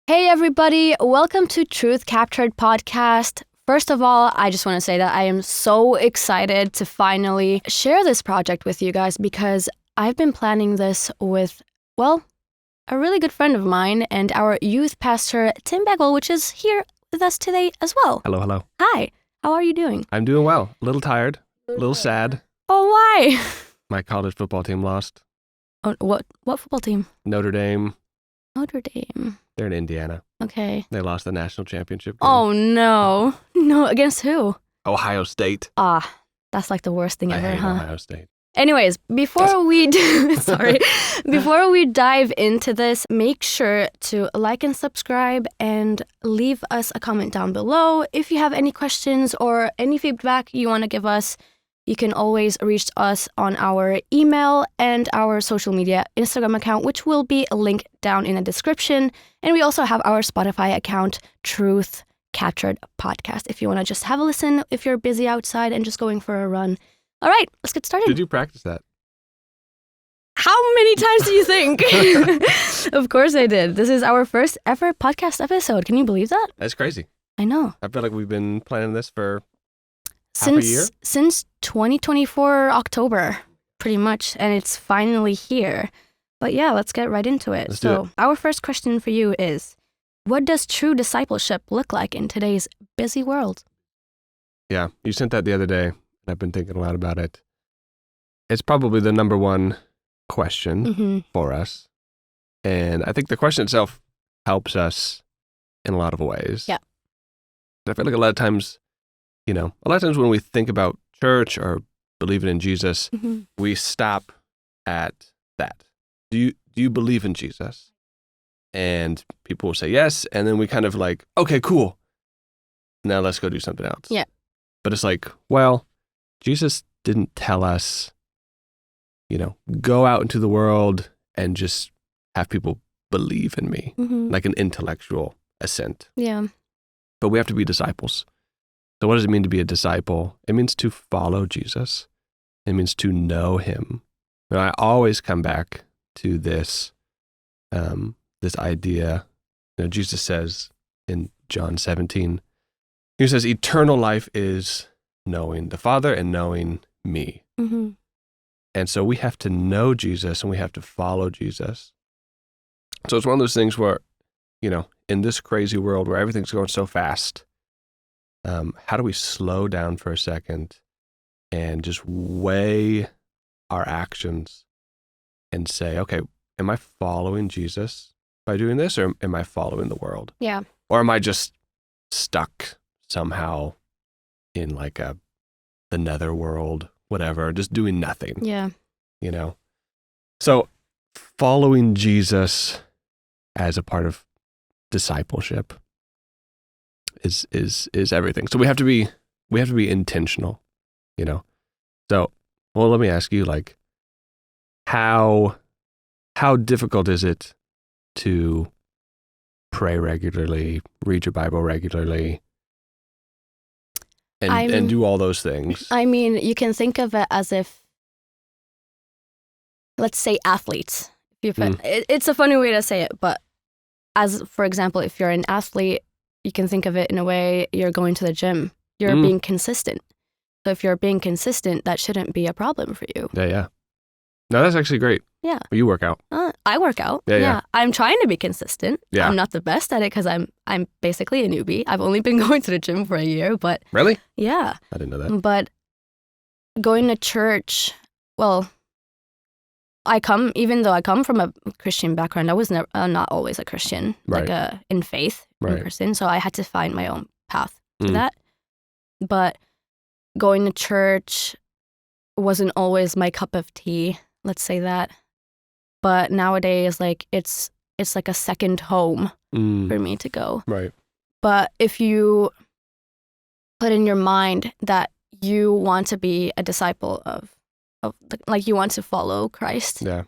Hey everybody, welcome to Truth Captured Podcast. First of all, I just want to say that I am so excited to finally share this project with you guys because I've been planning this with, a really good friend of mine and our youth pastor, Tim Begel, which is here with us today as well. Hello, hello. Hi, how are you doing? I'm doing well. A little tired, a little sad. Oh, why? My college football team lost. Oh, what football team? Notre Dame. Notre Dame. They're in Indiana. Okay. They lost the national championship game. Oh, no. No, against who? Ohio State. That's like the worst thing I ever, hate huh? Ohio State. Anyways, before we dive into this, make sure to like and subscribe and leave us a comment down below. If you have any questions or any feedback you want to give us, you can always reach us on our email and our social media Instagram account, which will be linked down in the description. And we also have our Spotify account, Truth Captured Podcast, if you want to just have a listen if you're busy outside and just going for a run. All right, let's get started. Did you practice that? How many times do you think? Of course I did. This is our first ever podcast episode. Can you believe that? That's crazy. I know. I feel like we've been planning this for half a year? Since 2024 October, pretty much, and it's finally here. But yeah, let's get right into it. Let's do it. Our first question for you is, what does true discipleship look like in today's busy world? Yeah, you sent that the other day, and I've been thinking a lot about it. It's probably the number one question for us. And I think the question itself helps us in a lot of ways. Yeah. I feel like a lot of times when we think about church or believing in Jesus, we stop at that. Do you believe in Jesus? And people will say yes, and then we kind of like, okay, cool. Now let's go do something else. Yeah. But it's like, well, Jesus didn't tell us, go out into the world and just have people believe in me, like an intellectual assent. Yeah. But we have to be disciples. So what does it mean to be a disciple? It means to follow Jesus. It means to know him. And I always come back to this idea. Jesus says in John 17, he says, eternal life is knowing the Father and knowing me. And so we have to know Jesus and we have to follow Jesus. So it's one of those things where, in this crazy world where everything's going so fast, how do we slow down for a second and just weigh our actions and say, okay, am I following Jesus by doing this, or am I following the world? Yeah. Or am I just stuck somehow in like the nether world, whatever, just doing nothing? Yeah. So following Jesus as a part of discipleship is everything. So we have to be intentional, So, let me ask you, like, how difficult is it to pray regularly, read your Bible regularly, and do all those things? I mean, you can think of it as if, let's say, athletes. It's a funny way to say it, but as, for example, if you're an athlete, you can think of it in a way you're going to the gym. You're being consistent. So if you're being consistent, that shouldn't be a problem for you. Yeah. No, that's actually great. Yeah. You work out. I work out. Yeah. I'm trying to be consistent. Yeah. I'm not the best at it because I'm basically a newbie. I've only been going to the gym for a year, but... Really? Yeah. I didn't know that. But going to church, even though I come from a Christian background, I was not always a Christian, right. like in faith right. person. So I had to find my own path to Mm. that. But going to church wasn't always my cup of tea, let's say that. But nowadays, like it's like a second home for me to go. Right. But if you put in your mind that you want to be a disciple of like you want to follow Christ, Yeah.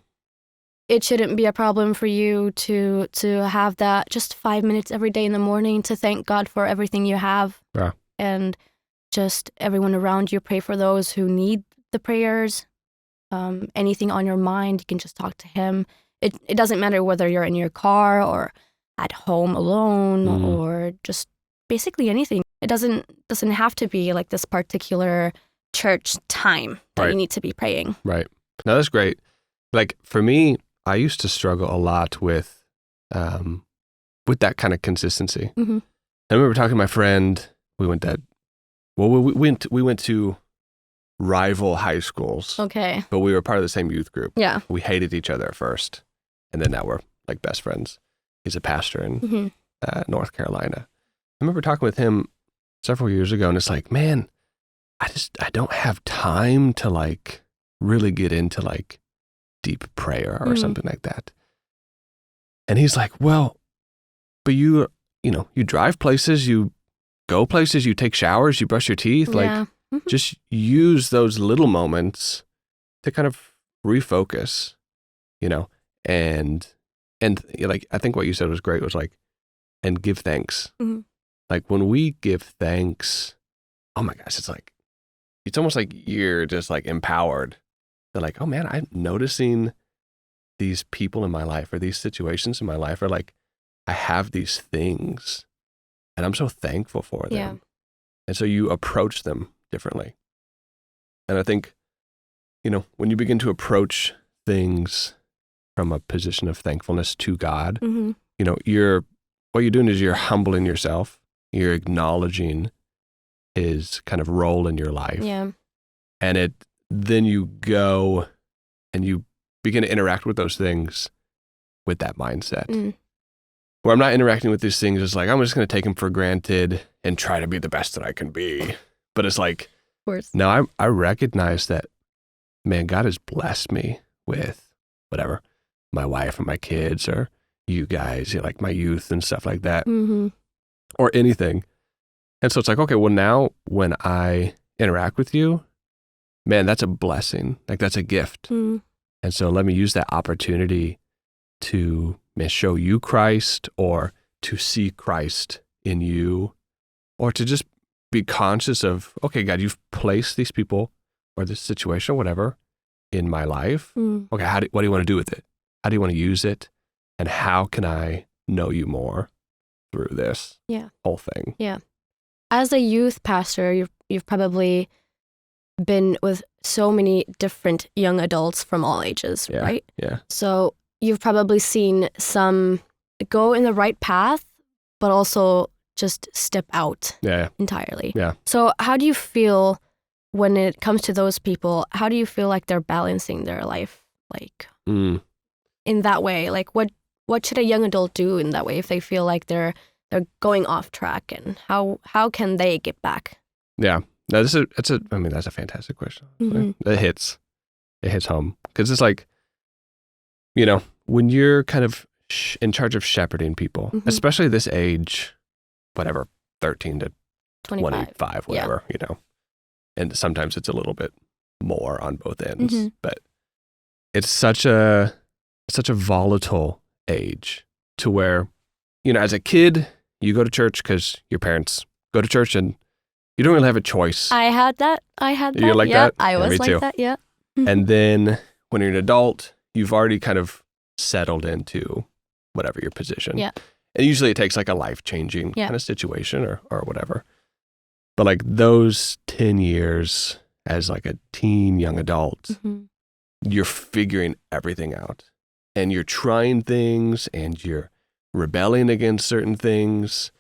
it shouldn't be a problem for you to have that just 5 minutes every day in the morning to thank God for everything you have. Yeah. And just everyone around you, pray for those who need the prayers. Anything on your mind, you can just talk to him. It doesn't matter whether you're in your car or at home alone or just basically anything. It doesn't have to be like this particular church time that you need to be praying. Right. No, that's great. Like for me, I used to struggle a lot with that kind of consistency. Mm-hmm. I remember talking to my friend. We went to rival high schools. Okay. But we were part of the same youth group. Yeah. We hated each other at first, and then now we're like best friends. He's a pastor in North Carolina. I remember talking with him several years ago, and it's like, man, I don't have time to like really get into like deep prayer or something like that. And he's like, well, but you drive places, you go places, you take showers, you brush your teeth, like just use those little moments to kind of refocus, and like, I think what you said was great, was like, and give thanks. Mm-hmm. Like when we give thanks, oh my gosh, it's almost like you're just like empowered. They're like, oh man, I'm noticing these people in my life or these situations in my life are like, I have these things and I'm so thankful for them. Yeah. And so you approach them differently. And I think, when you begin to approach things from a position of thankfulness to God, what you're doing is you're humbling yourself. You're acknowledging his kind of role in your life. Yeah. And then you go and you begin to interact with those things with that mindset. Where I'm not interacting with these things as like, I'm just going to take them for granted and try to be the best that I can be. But it's like, of course. No, I recognize that, man, God has blessed me with whatever, my wife and my kids, or you guys, like my youth and stuff like that, or anything. And so it's like, okay, well now when I interact with you, man, that's a blessing. Like that's a gift. And so let me use that opportunity to show you Christ, or to see Christ in you, or to just be conscious of, okay, God, you've placed these people or this situation or whatever in my life. Okay, what do you want to do with it? How do you want to use it? And how can I know you more through this whole thing? Yeah. As a youth pastor, you've probably been with so many different young adults from all ages, right? Yeah. So you've probably seen some go in the right path, but also just step out entirely. Yeah. So how do you feel when it comes to those people? How do you feel like they're balancing their life, like in that way? Like what should a young adult do in that way if they feel like they're going off track, and how can they get back? Yeah. No, that's a fantastic question. It hits home, because it's like, when you're kind of in charge of shepherding people, especially this age, whatever, 13 to 25, whatever, and sometimes it's a little bit more on both ends, but it's such a volatile age to where, as a kid, you go to church because your parents go to church and you don't really have a choice. I had that. You're like that? I was like that, yeah. And then when you're an adult, you've already kind of settled into whatever your position. Yeah. And usually it takes like a life-changing kind of situation or whatever. But like those 10 years as like a teen, young adult, you're figuring everything out. And you're trying things and you're rebelling against certain things.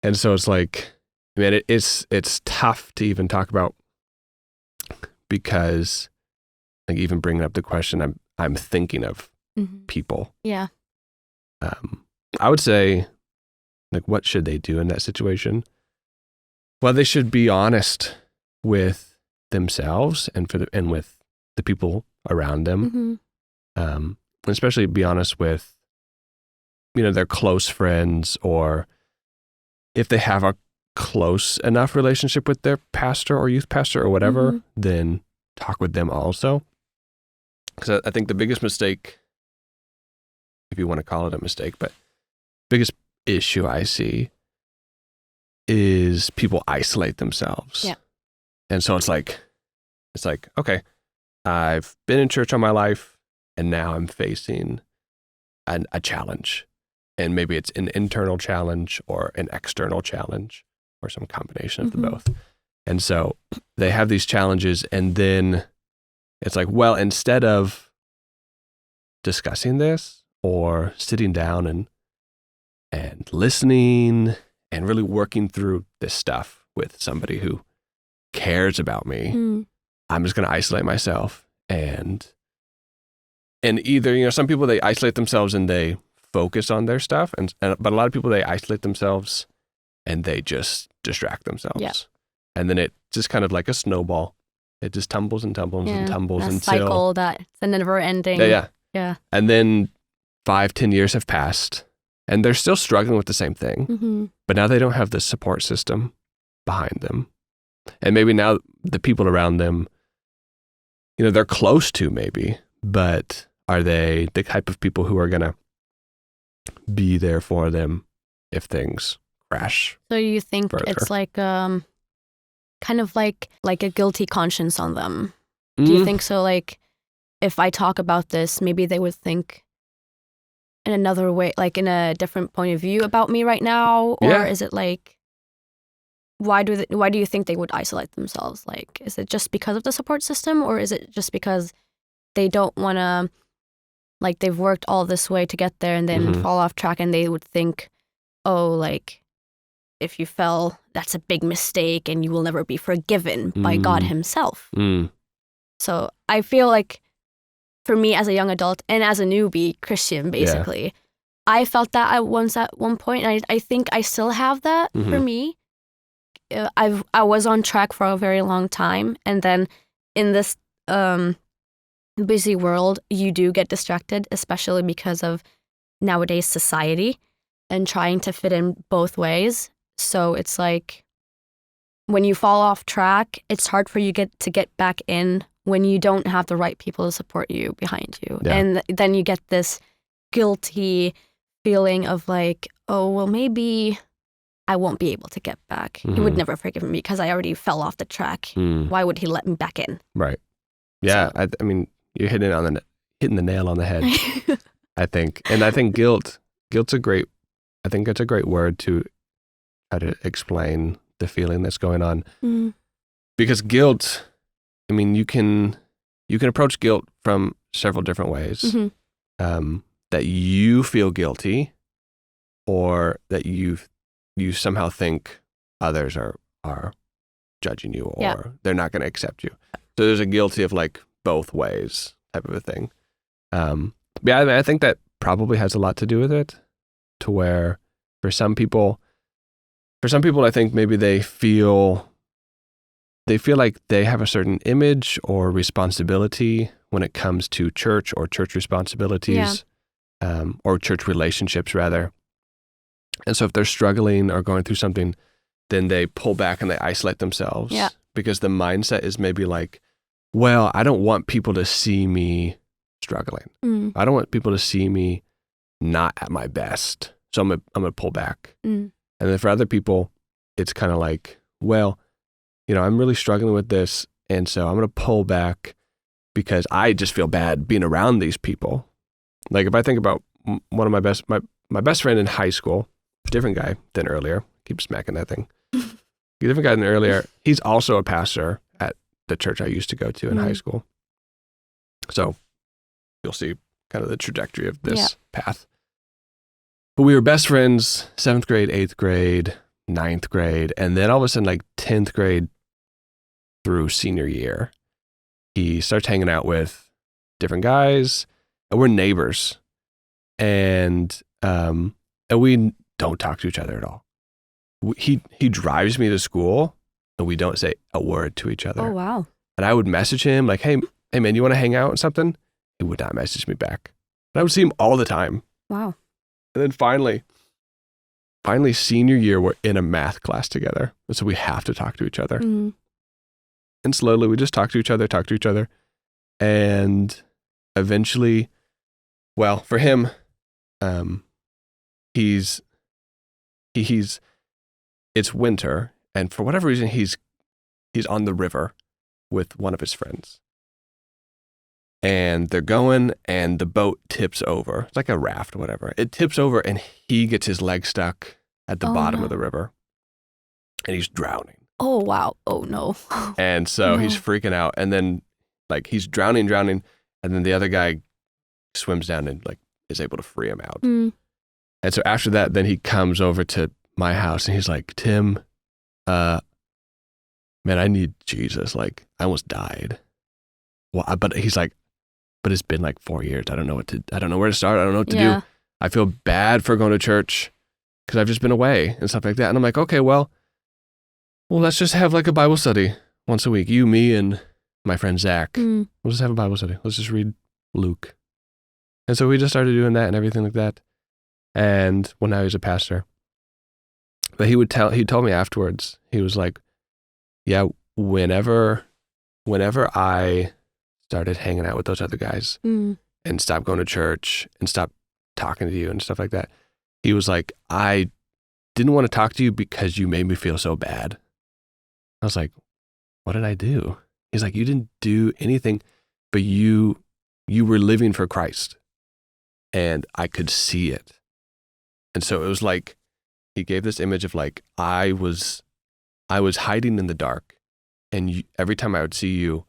And so it's like, man, it's tough to even talk about, because like even bringing up the question, I'm thinking of people. Yeah. I would say, like, what should they do in that situation? Well, they should be honest with themselves and with the people around them. Especially be honest with, their close friends, or if they have a close enough relationship with their pastor or youth pastor or whatever, then talk with them also. Because I think the biggest mistake, if you want to call it a mistake, but biggest issue I see is people isolate themselves. Yeah. And so it's like, okay, I've been in church all my life and now I'm facing a challenge. and maybe it's an internal challenge or an external challenge or some combination of the both. And so they have these challenges, and then it's like, well, instead of discussing this or sitting down and listening and really working through this stuff with somebody who cares about me, I'm just going to isolate myself and either, some people, they isolate themselves and they focus on their stuff, but a lot of people, they isolate themselves and they just distract themselves. Yeah. And then it just kind of like a snowball. It just tumbles and tumbles and tumbles until... cycle that's a never ending. Yeah. And then 5-10 years have passed and they're still struggling with the same thing, but now they don't have the support system behind them. And maybe now the people around them, they're close to maybe, but are they the type of people who are going to be there for them if things crash? So you think further? It's like kind of like a guilty conscience on them? Do you think so? Like, if I talk about this, maybe they would think in another way, like in a different point of view about me right now? Or is it like, why do you think they would isolate themselves? Like, is it just because of the support system, or is it just because they don't want to, like, they've worked all this way to get there and then fall off track, and they would think, oh, like, if you fell, that's a big mistake and you will never be forgiven by God himself. So I feel like for me as a young adult and as a newbie Christian, basically, I felt that at one point, and I think I still have that for me. I was on track for a very long time, and then in this busy world, you do get distracted, especially because of nowadays society and trying to fit in both ways. So it's like when you fall off track, it's hard for you to get back in when you don't have the right people to support you behind you. Yeah. And then you get this guilty feeling of like, oh, well, maybe I won't be able to get back. He would never forgive me because I already fell off the track. Why would he let me back in? Right. Yeah. So. I mean, you're hitting the nail on the head, I think. And I think guilt's it's a great word to try to explain the feeling that's going on. Because guilt, I mean, you can approach guilt from several different ways. That you feel guilty, or that you somehow think others are judging you, or they're not going to accept you. So there's a guilty of like both ways type of a thing. I think that probably has a lot to do with it, to where for some people, I think maybe they feel like they have a certain image or responsibility when it comes to church or church responsibilities, or church relationships rather. And so if they're struggling or going through something, then they pull back and they isolate themselves, because the mindset is maybe like, well, I don't want people to see me struggling. I don't want people to see me not at my best. So I'm going to pull back. And then for other people, it's kind of like, well, I'm really struggling with this. And so I'm going to pull back because I just feel bad being around these people. Like if I think about one of my best friend in high school, different guy than earlier, keep smacking that thing. Different guy than earlier. He's also a pastor at the church I used to go to in high school. So you'll see kind of the trajectory of this path. But we were best friends 7th grade, 8th grade, 9th grade, and then all of a sudden, like 10th grade through senior year, he starts hanging out with different guys, and we're neighbors, and we don't talk to each other at all. He drives me to school, and we don't say a word to each other. Oh, wow. And I would message him like, hey man, you want to hang out and something? He would not message me back. And I would see him all the time. Wow. And then finally senior year, we're in a math class together. And so we have to talk to each other. And slowly we just talk to each other. And eventually, well, for him, it's winter. And for whatever reason, he's on the river with one of his friends. and they're going, and the boat tips over. It's like a raft or whatever. It tips over, and he gets his leg stuck at the bottom of the river, and he's drowning. Oh, wow. Oh, no. And so he's freaking out, and then like he's drowning, and then the other guy swims down and like is able to free him out. And so after that, then he comes over to my house, and he's like, Tim, man, I need Jesus. Like, I almost died. Well, but he's like, but it's been like 4 years. I don't know where to start. I don't know what to do. I feel bad for going to church because I've just been away and stuff like that. And I'm like, okay, well, let's just have like a Bible study once a week. You, me, and my friend Zach. We'll just have a Bible study. Let's just read Luke. And so we just started doing that and everything like that. And well, now he's a pastor. But he told me afterwards, he was like, yeah, whenever I started hanging out with those other guys and stopped going to church and stopped talking to you and stuff like that, he was like, I didn't want to talk to you because you made me feel so bad. I was like, what did I do? He's like, you didn't do anything, but you were living for Christ, and I could see it. And so it was like, he gave this image of like, I was hiding in the dark, and every time I would see you,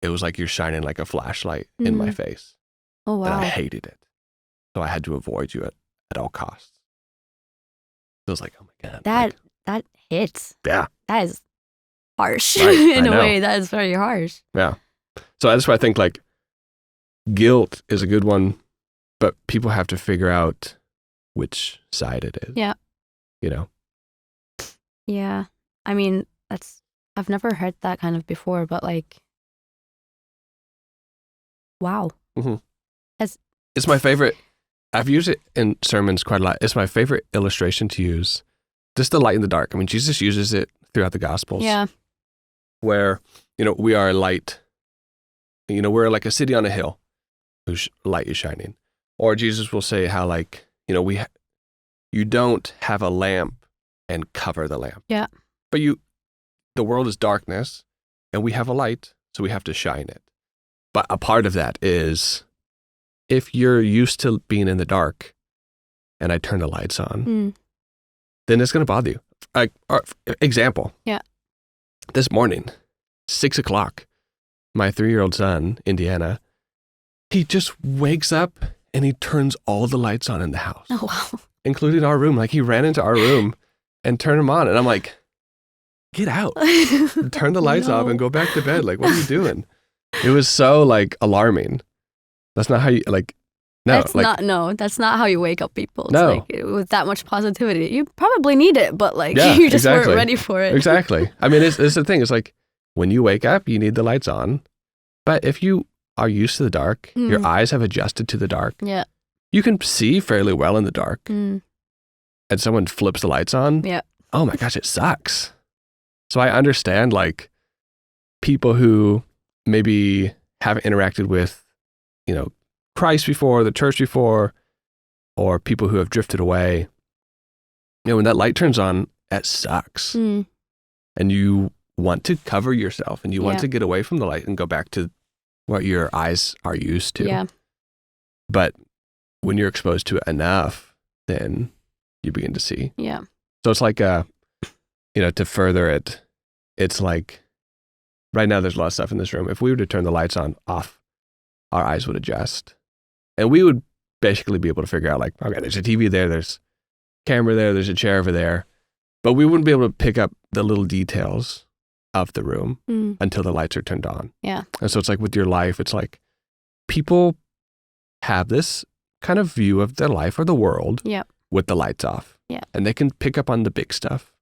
it was like you're shining like a flashlight in my face. Oh, wow. And I hated it. So I had to avoid you at all costs. So I was like, oh my God. That hits. Yeah. That is harsh. Right, in a way. That is very harsh. Yeah. So that's why I think like guilt is a good one, but people have to figure out which side it is. Yeah. You know? Yeah. I mean, I've never heard that kind of before, but like, wow. Mm-hmm. It's my favorite. I've used it in sermons quite a lot. It's my favorite illustration to use. Just the light in the dark. I mean, Jesus uses it throughout the Gospels. Yeah. Where, we are a light. We're like a city on a hill whose light is shining. Or Jesus will say how like, you don't have a lamp and cover the lamp. Yeah. But the world is darkness, and we have a light, so we have to shine it. But a part of that is, if you're used to being in the dark and I turn the lights on, then it's going to bother you. Example. Yeah. This morning, 6:00, my 3-year-old son, Indiana, he just wakes up and he turns all the lights on in the house. Oh, wow. Including our room. Like, he ran into our room and turned them on. And I'm like, get out. Turn the lights off and go back to bed. Like, what are you doing? It was so like alarming. That's not how you like. No, that's not how you wake up people. It's No. like, with that much positivity, you probably need it, but like Yeah, you just exactly. weren't ready for it. Exactly. I mean, it's the thing. It's like when you wake up, you need the lights on. But if you are used to the dark, your eyes have adjusted to the dark. Yeah. You can see fairly well in the dark. And someone flips the lights on. Yeah. Oh my gosh, it sucks. So I understand like people who maybe haven't interacted with, Christ before, the church before, or people who have drifted away. When that light turns on, it sucks. And you want to cover yourself and you want to get away from the light and go back to what your eyes are used to. Yeah. But when you're exposed to it enough, then you begin to see. Yeah. So it's like, to further it, it's like, right now there's a lot of stuff in this room. If we were to turn the lights off, our eyes would adjust. And we would basically be able to figure out like, okay, there's a TV there, there's a camera there, there's a chair over there. But we wouldn't be able to pick up the little details of the room until the lights are turned on. Yeah. And so it's like with your life, it's like people have this kind of view of their life or the world with the lights off. Yeah. And they can pick up on the big stuff.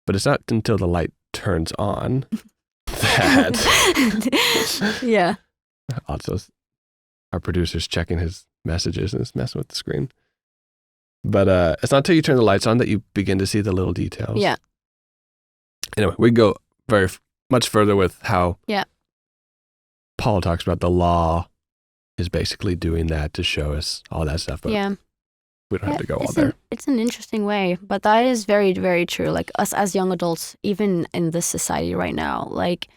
But it's not until the light turns on that... Yeah. Also, our producer's checking his messages and is messing with the screen. But it's not until you turn the lights on that you begin to see the little details. Yeah. Anyway, we go very much further with how Paul talks about the law is basically doing that to show us all that stuff. But we don't have to go all there. It's an interesting way, but that is very, very true. Like us as young adults, even in this society right now, like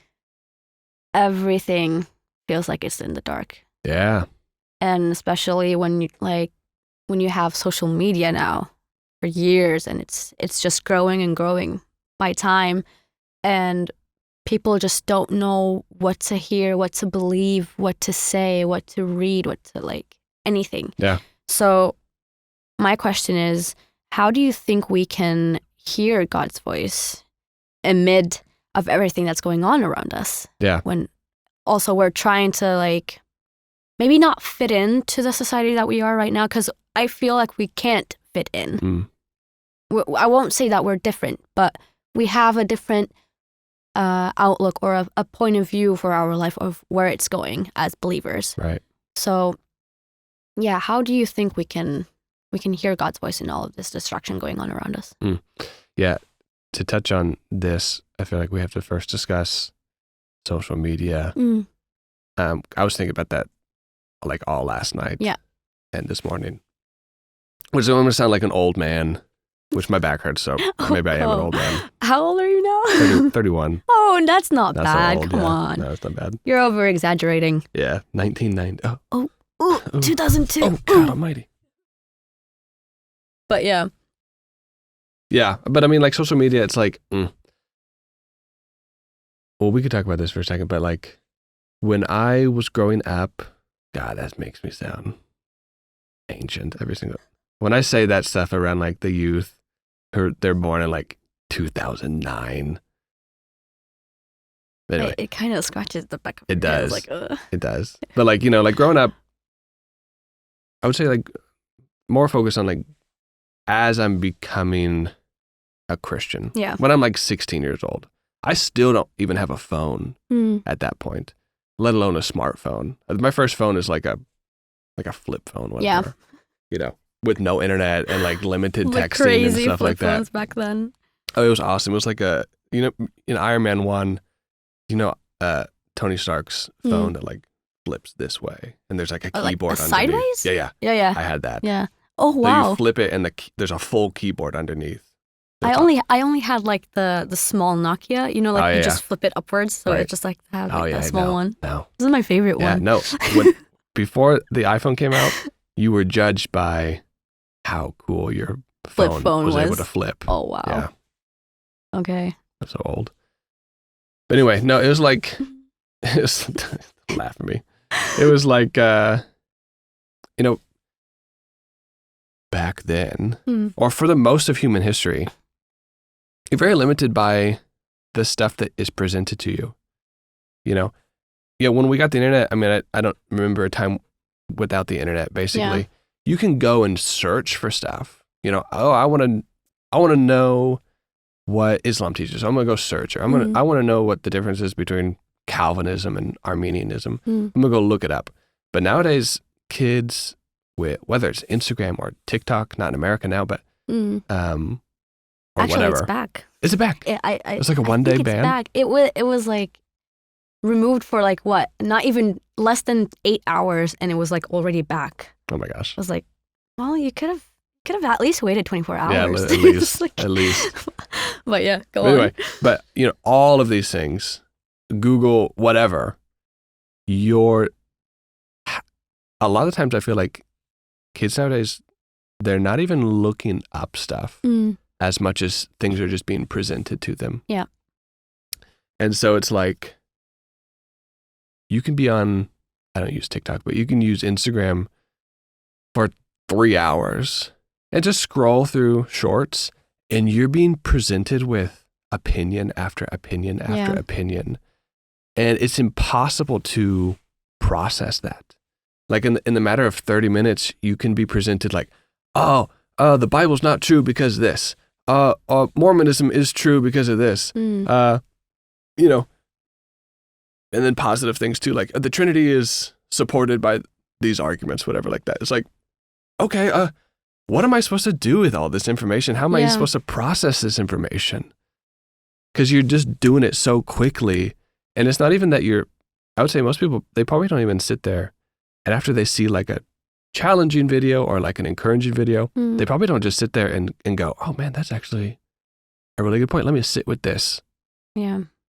everything feels like it's in the dark. Yeah. And especially when you have social media now for years, and it's just growing and growing by time, and people just don't know what to hear, what to believe, what to say, what to read, what to anything. Yeah. So my question is, how do you think we can hear God's voice amid of everything that's going on around us? Yeah. When also we're trying to maybe not fit into the society that we are right now, because I feel like we can't fit in. I won't say that we're different, but we have a different outlook or a point of view for our life of where it's going as believers. Right. So, yeah, how do you think we can hear God's voice in all of this distraction going on around us? Yeah. To touch on this, I feel like we have to first discuss social media. I was thinking about that all last night. Yeah. And this morning. Which is going to sound like an old man, which my back hurts, so maybe I am an old man. How old are you now? 31. Oh, that's not Not bad. so old, Come yeah. on. No, it's not bad. You're over-exaggerating. Yeah, 1990. Oh, 2002. Oh, God almighty. But yeah. Yeah, but I mean, social media, it's well, we could talk about this for a second, but when I was growing up, God, that makes me sound ancient every single. When I say that stuff around the youth, they're born in 2009. Anyway, It kind of scratches the back of it your head. does. Ugh. It does. But growing up, I would say more focused on as I'm becoming a Christian. Yeah. When I'm 16 years old, I still don't even have a phone at that point, let alone a smartphone. My first phone is like a flip phone, whatever. Yeah. With no internet and limited texting crazy and stuff flip like that. phones back then. Oh, it was awesome. It was in Iron Man 1, Tony Stark's phone that flips this way, and there's a keyboard underneath. Sideways? Yeah. Yeah. I had that. Yeah. Oh So wow. you flip it, and there's a full keyboard underneath. I only had the small Nokia, you just flip it upwards, so Right. it's just that yeah, small one. No. This is my favorite Yeah, one. no. Before the iPhone came out, you were judged by how cool your phone was able to flip. Oh wow. Yeah. Okay. I'm so old. But anyway, no, it was it was, laugh at me. It was back then, or for the most of human history, you're very limited by the stuff that is presented to you. When we got the internet, I mean, I don't remember a time without the internet, basically. Yeah. You can go and search for stuff. I want to know what Islam teaches. So I'm going to go search. Or I want to know what the difference is between Calvinism and Arminianism. I'm going to go look it up. But nowadays, kids, whether it's Instagram or TikTok, not in America now, but or Actually, whatever. it's back. Is it back? It's a one-day ban? It's back. It was removed for what? Not even less than 8 hours, and it was already back. Oh my gosh. I was well, you could have at least waited 24 hours. Yeah, at least. At least. But yeah, go on. Anyway, on. but all of these things, Google, whatever, a lot of times I feel like kids nowadays, they're not even looking up stuff as much as things are just being presented to them. Yeah. And so it's you can be on, I don't use TikTok, but you can use Instagram for 3 hours and just scroll through shorts, and you're being presented with opinion after opinion after opinion. And it's impossible to process that. In the matter of 30 minutes, you can be presented the Bible's not true because of this. Mormonism is true because of this. And then positive things too, the Trinity is supported by these arguments, whatever, like that. It's okay, what am I supposed to do with all this information? How am I supposed to process this information? Because you're just doing it so quickly. And it's not even that I would say most people, they probably don't even sit there. And after they see a challenging video or an encouraging video, they probably don't just sit there and go, oh man, that's actually a really good point. Let me sit with this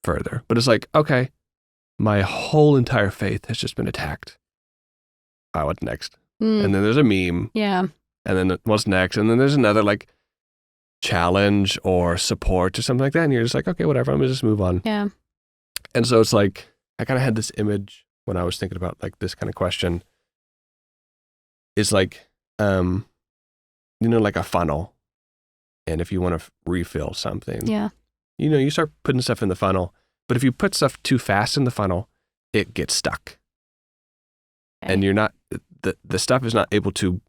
further. But it's okay, my whole entire faith has just been attacked. Spotify, what's next? And then there's a meme. Yeah. And then what's next? And then there's another like challenge or support or something like that. And you're just like, okay, whatever, I'm gonna just move on. Yeah. And so it's like, I kind of had this image when I was thinking about like this kind of question. It's like, like a funnel. And if you want to refill something, you start putting stuff in the funnel. But if you put stuff too fast in the funnel, it gets stuck. Okay. And you're not, the stuff is not able to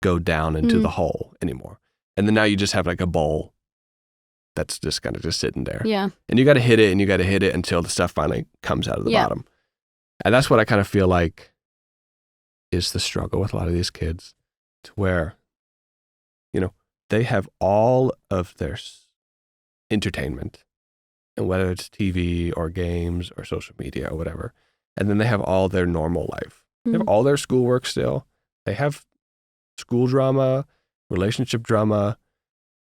go down into the hole anymore. And then now you just have like a bowl that's just kind of just sitting there. Yeah. And you got to hit it and you got to hit it until the stuff finally comes out of the bottom. And that's what I kind of feel like is the struggle with a lot of these kids, to where, they have all of their entertainment, and whether it's TV or games or social media or whatever, and then they have all their normal life. They have all their schoolwork still. They have school drama, relationship drama,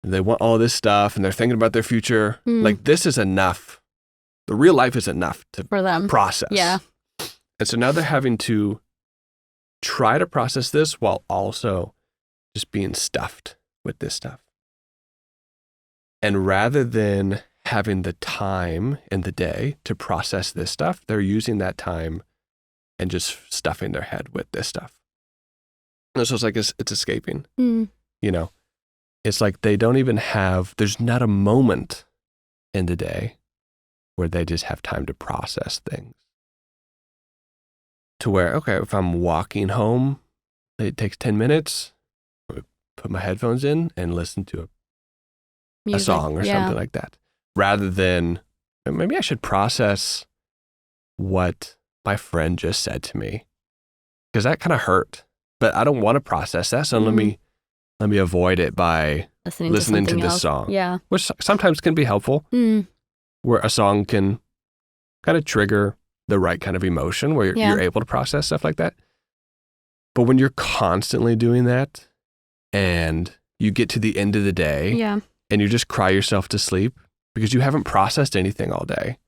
and they want all this stuff, and they're thinking about their future. Like, this is enough. The real life is enough for them process. Yeah. And so now they're having to try to process this while also just being stuffed with this stuff. And rather than having the time in the day to process this stuff, they're using that time and just stuffing their head with this stuff. And so it's like it's escaping. It's like they don't even have, there's not a moment in the day where they just have time to process things. To where, okay, if I'm walking home, it takes 10 minutes, I put my headphones in and listen to a song or something like that. Rather than, maybe I should process what my friend just said to me, because that kind of hurt. But I don't want to process that, so let me avoid it by listening to this song. Yeah, which sometimes can be helpful, where a song can kind of trigger the right kind of emotion where you're able to process stuff like that. But when you're constantly doing that, and you get to the end of the day, and you just cry yourself to sleep because you haven't processed anything all day,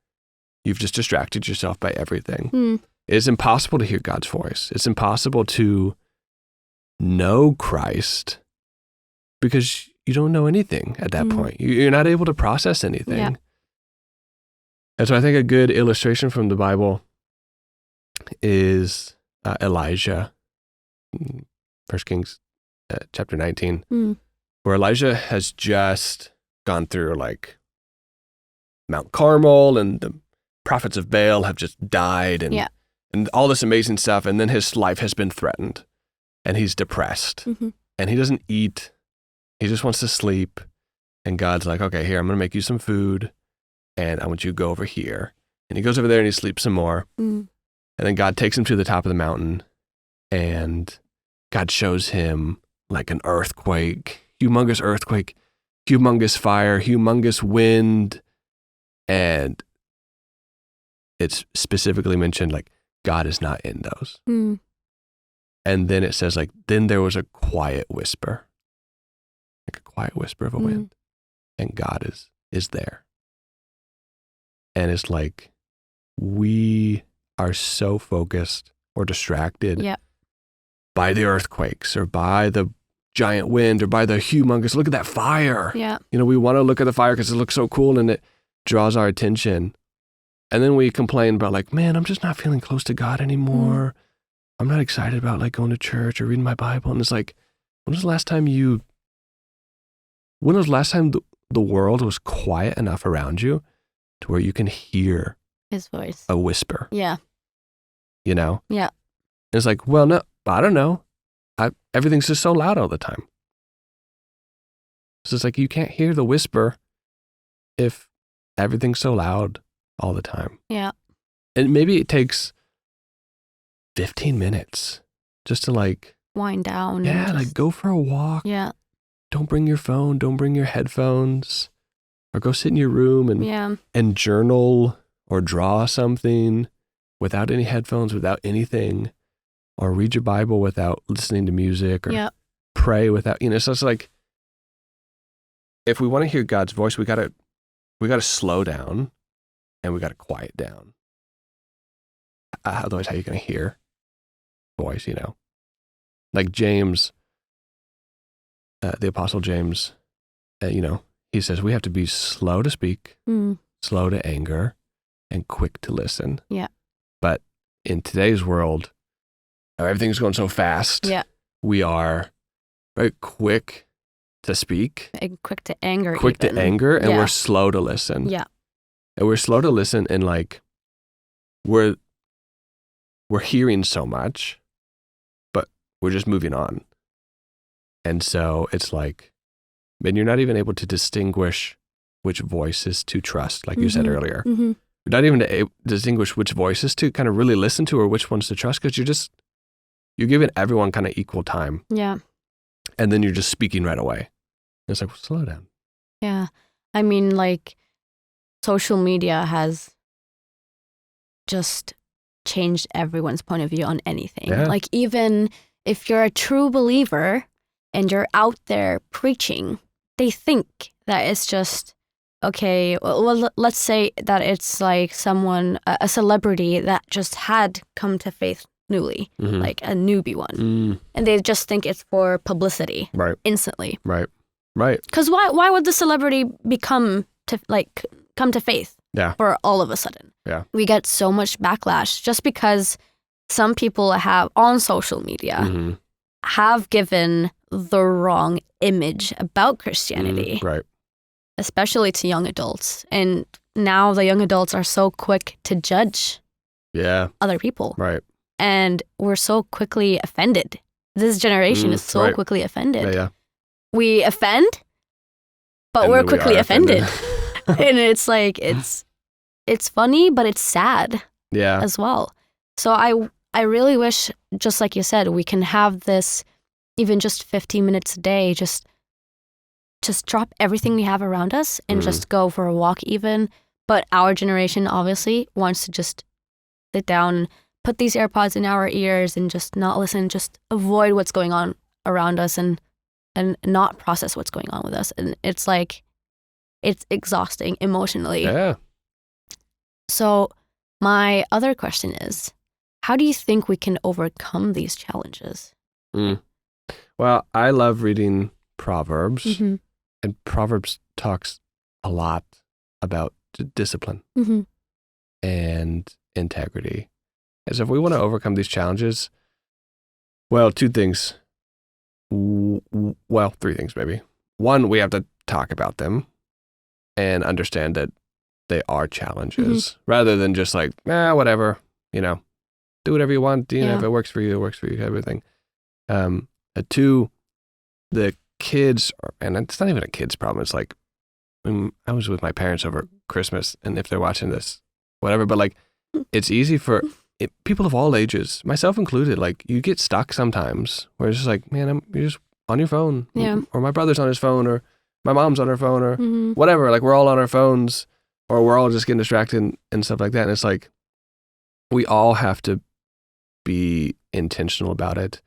you've just distracted yourself by everything. It's impossible to hear God's voice. It's impossible to know Christ because you don't know anything at that point. You're not able to process anything. Yeah. And so I think a good illustration from the Bible is Elijah, 1 Kings chapter 19, where Elijah has just gone through like Mount Carmel, and the prophets of Baal have just died, and all this amazing stuff. And then his life has been threatened, and he's depressed, and he doesn't eat. He just wants to sleep. And God's like, okay, here, I'm going to make you some food, and I want you to go over here. And he goes over there and he sleeps some more. And then God takes him to the top of the mountain, and God shows him like an earthquake, humongous fire, humongous wind. And it's specifically mentioned like God is not in those. And then it says like, then there was a quiet whisper, like a quiet whisper of a wind, and God is there. And it's like, we are so focused or distracted by the earthquakes or by the giant wind or by the humongous, look at that fire. Yeah. We want to look at the fire because it looks so cool and it draws our attention. And then we complain about like, man, I'm just not feeling close to God anymore. I'm not excited about like going to church or reading my Bible. And it's like, when was the last time the world was quiet enough around you to where you can hear his voice, a whisper? Yeah. Yeah. And it's like, well, no, I don't know. Everything's just so loud all the time. So it's like, you can't hear the whisper if everything's so loud all the time. Yeah. And maybe it takes 15 minutes just to like wind down. Yeah, like go for a walk. Yeah. Don't bring your phone, don't bring your headphones, or go sit in your room and journal or draw something without any headphones, without anything, or read your Bible without listening to music, or pray without, so it's like, if we want to hear God's voice, we gotta slow down and we gotta quiet down. Otherwise, how are you gonna hear voice, Like James, the Apostle James, he says we have to be slow to speak, slow to anger, and quick to listen. Yeah. But in today's world, everything's going so fast. Yeah. We are very quick to speak. And quick to anger. And we're slow to listen. Yeah. And we're slow to listen, and like we're hearing so much, but we're just moving on. And so it's like, man, you're not even able to distinguish which voices to trust, like you said earlier. Mm-hmm. You're not even to distinguish which voices to kind of really listen to or which ones to trust, because you're giving everyone kind of equal time. Yeah. And then you're just speaking right away. And it's like, well, slow down. Yeah. I mean, like, social media has just changed everyone's point of view on anything. Yeah. Like, even if you're a true believer and you're out there preaching, they think that it's just, okay, well, let's say that it's like someone, a celebrity that just had come to faith newly, like a newbie one. And they just think it's for publicity. Right. Instantly. Right. Because why would the celebrity come to faith? Yeah. For all of a sudden. Yeah. We get so much backlash just because some people have on social media have given the wrong image about Christianity. Right. Especially to young adults. And now the young adults are so quick to judge other people. Right. And we're so quickly offended. This generation is so quickly offended. Yeah. We offend, but we're quickly offended. And it's like, it's funny, but it's sad as well. So I really wish, just like you said, we can have this even just 15 minutes a day, just drop everything we have around us and just go for a walk even. But our generation obviously wants to just sit down, put these AirPods in our ears and just not listen, just avoid what's going on around us and not process what's going on with us. And it's like, it's exhausting emotionally. Yeah. So my other question is, how do you think we can overcome these challenges? Well, I love reading Proverbs, Mm-hmm. and Proverbs talks a lot about discipline and integrity. And so if we want to overcome these challenges, well, two things. Well, three things maybe. One, we have to talk about them and understand that they are challenges rather than just like, whatever, do whatever you want. If it works for you, it works for you, everything. Two, the kids, and it's not even a kid's problem. It's like, I was with my parents over Christmas, and if they're watching this, whatever, but like, it's easy for people of all ages, myself included, like you get stuck sometimes where it's just like, man, you're just on your phone, or my brother's on his phone, or my mom's on her phone, or whatever. Like we're all on our phones, or we're all just getting distracted and stuff like that. And it's like, we all have to be intentional about it.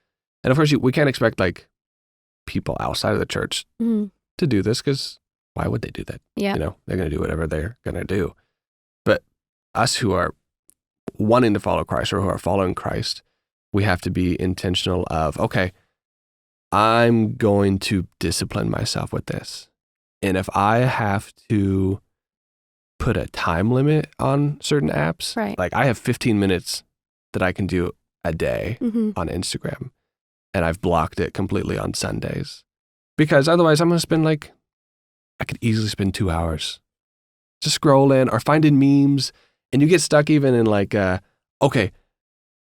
And of course, we can't expect like people outside of the church to do this, because why would they do that? Yeah. They're going to do whatever they're going to do. But us who are wanting to follow Christ or who are following Christ, we have to be intentional of, okay, I'm going to discipline myself with this. And if I have to put a time limit on certain apps, like I have 15 minutes that I can do a day on Instagram, and I've blocked it completely on Sundays, because otherwise I'm going to spend I could easily spend 2 hours just scrolling or finding memes. And you get stuck even in okay,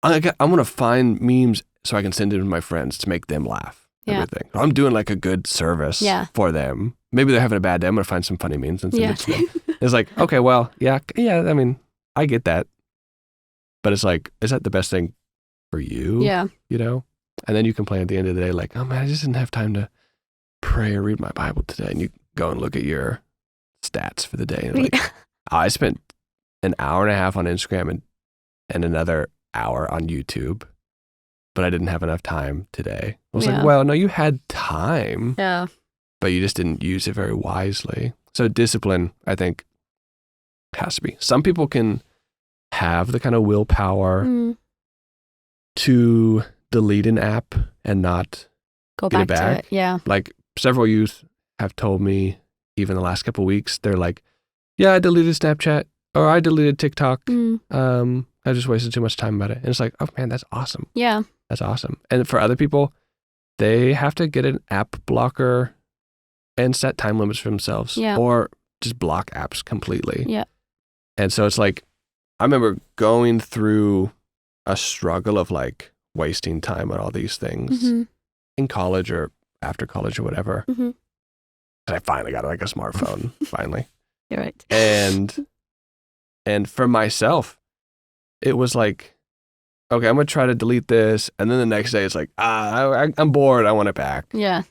I'm going to find memes so I can send it to my friends to make them laugh. Everything. I'm doing like a good service for them. Maybe they're having a bad day. I'm going to find some funny memes and send it to them. It's like, okay, well, yeah. I mean, I get that. But it's like, is that the best thing for you? Yeah. And then you complain at the end of the day, like, oh man, I just didn't have time to pray or read my Bible today. And you go and look at your stats for the day. And like, I spent an hour and a half on Instagram and another hour on YouTube, but I didn't have enough time today. I was like, well, no, you had time, but you just didn't use it very wisely. So discipline, I think, has to be. Some people can have the kind of willpower to delete an app and not Go get back it to back. it. Yeah. Like several youth have told me, even the last couple of weeks, they're like, yeah, I deleted Snapchat or I deleted TikTok. I just wasted too much time about it. And it's like, oh man, that's awesome. Yeah. That's awesome. And for other people, they have to get an app blocker and set time limits for themselves, or just block apps completely. Yeah. And so it's like, I remember going through a struggle of like wasting time on all these things in college or after college or whatever. And I finally got like a smartphone, finally. You're right. And for myself, it was like, okay, I'm going to try to delete this. And then the next day it's like, I'm bored. I want it back. Yeah.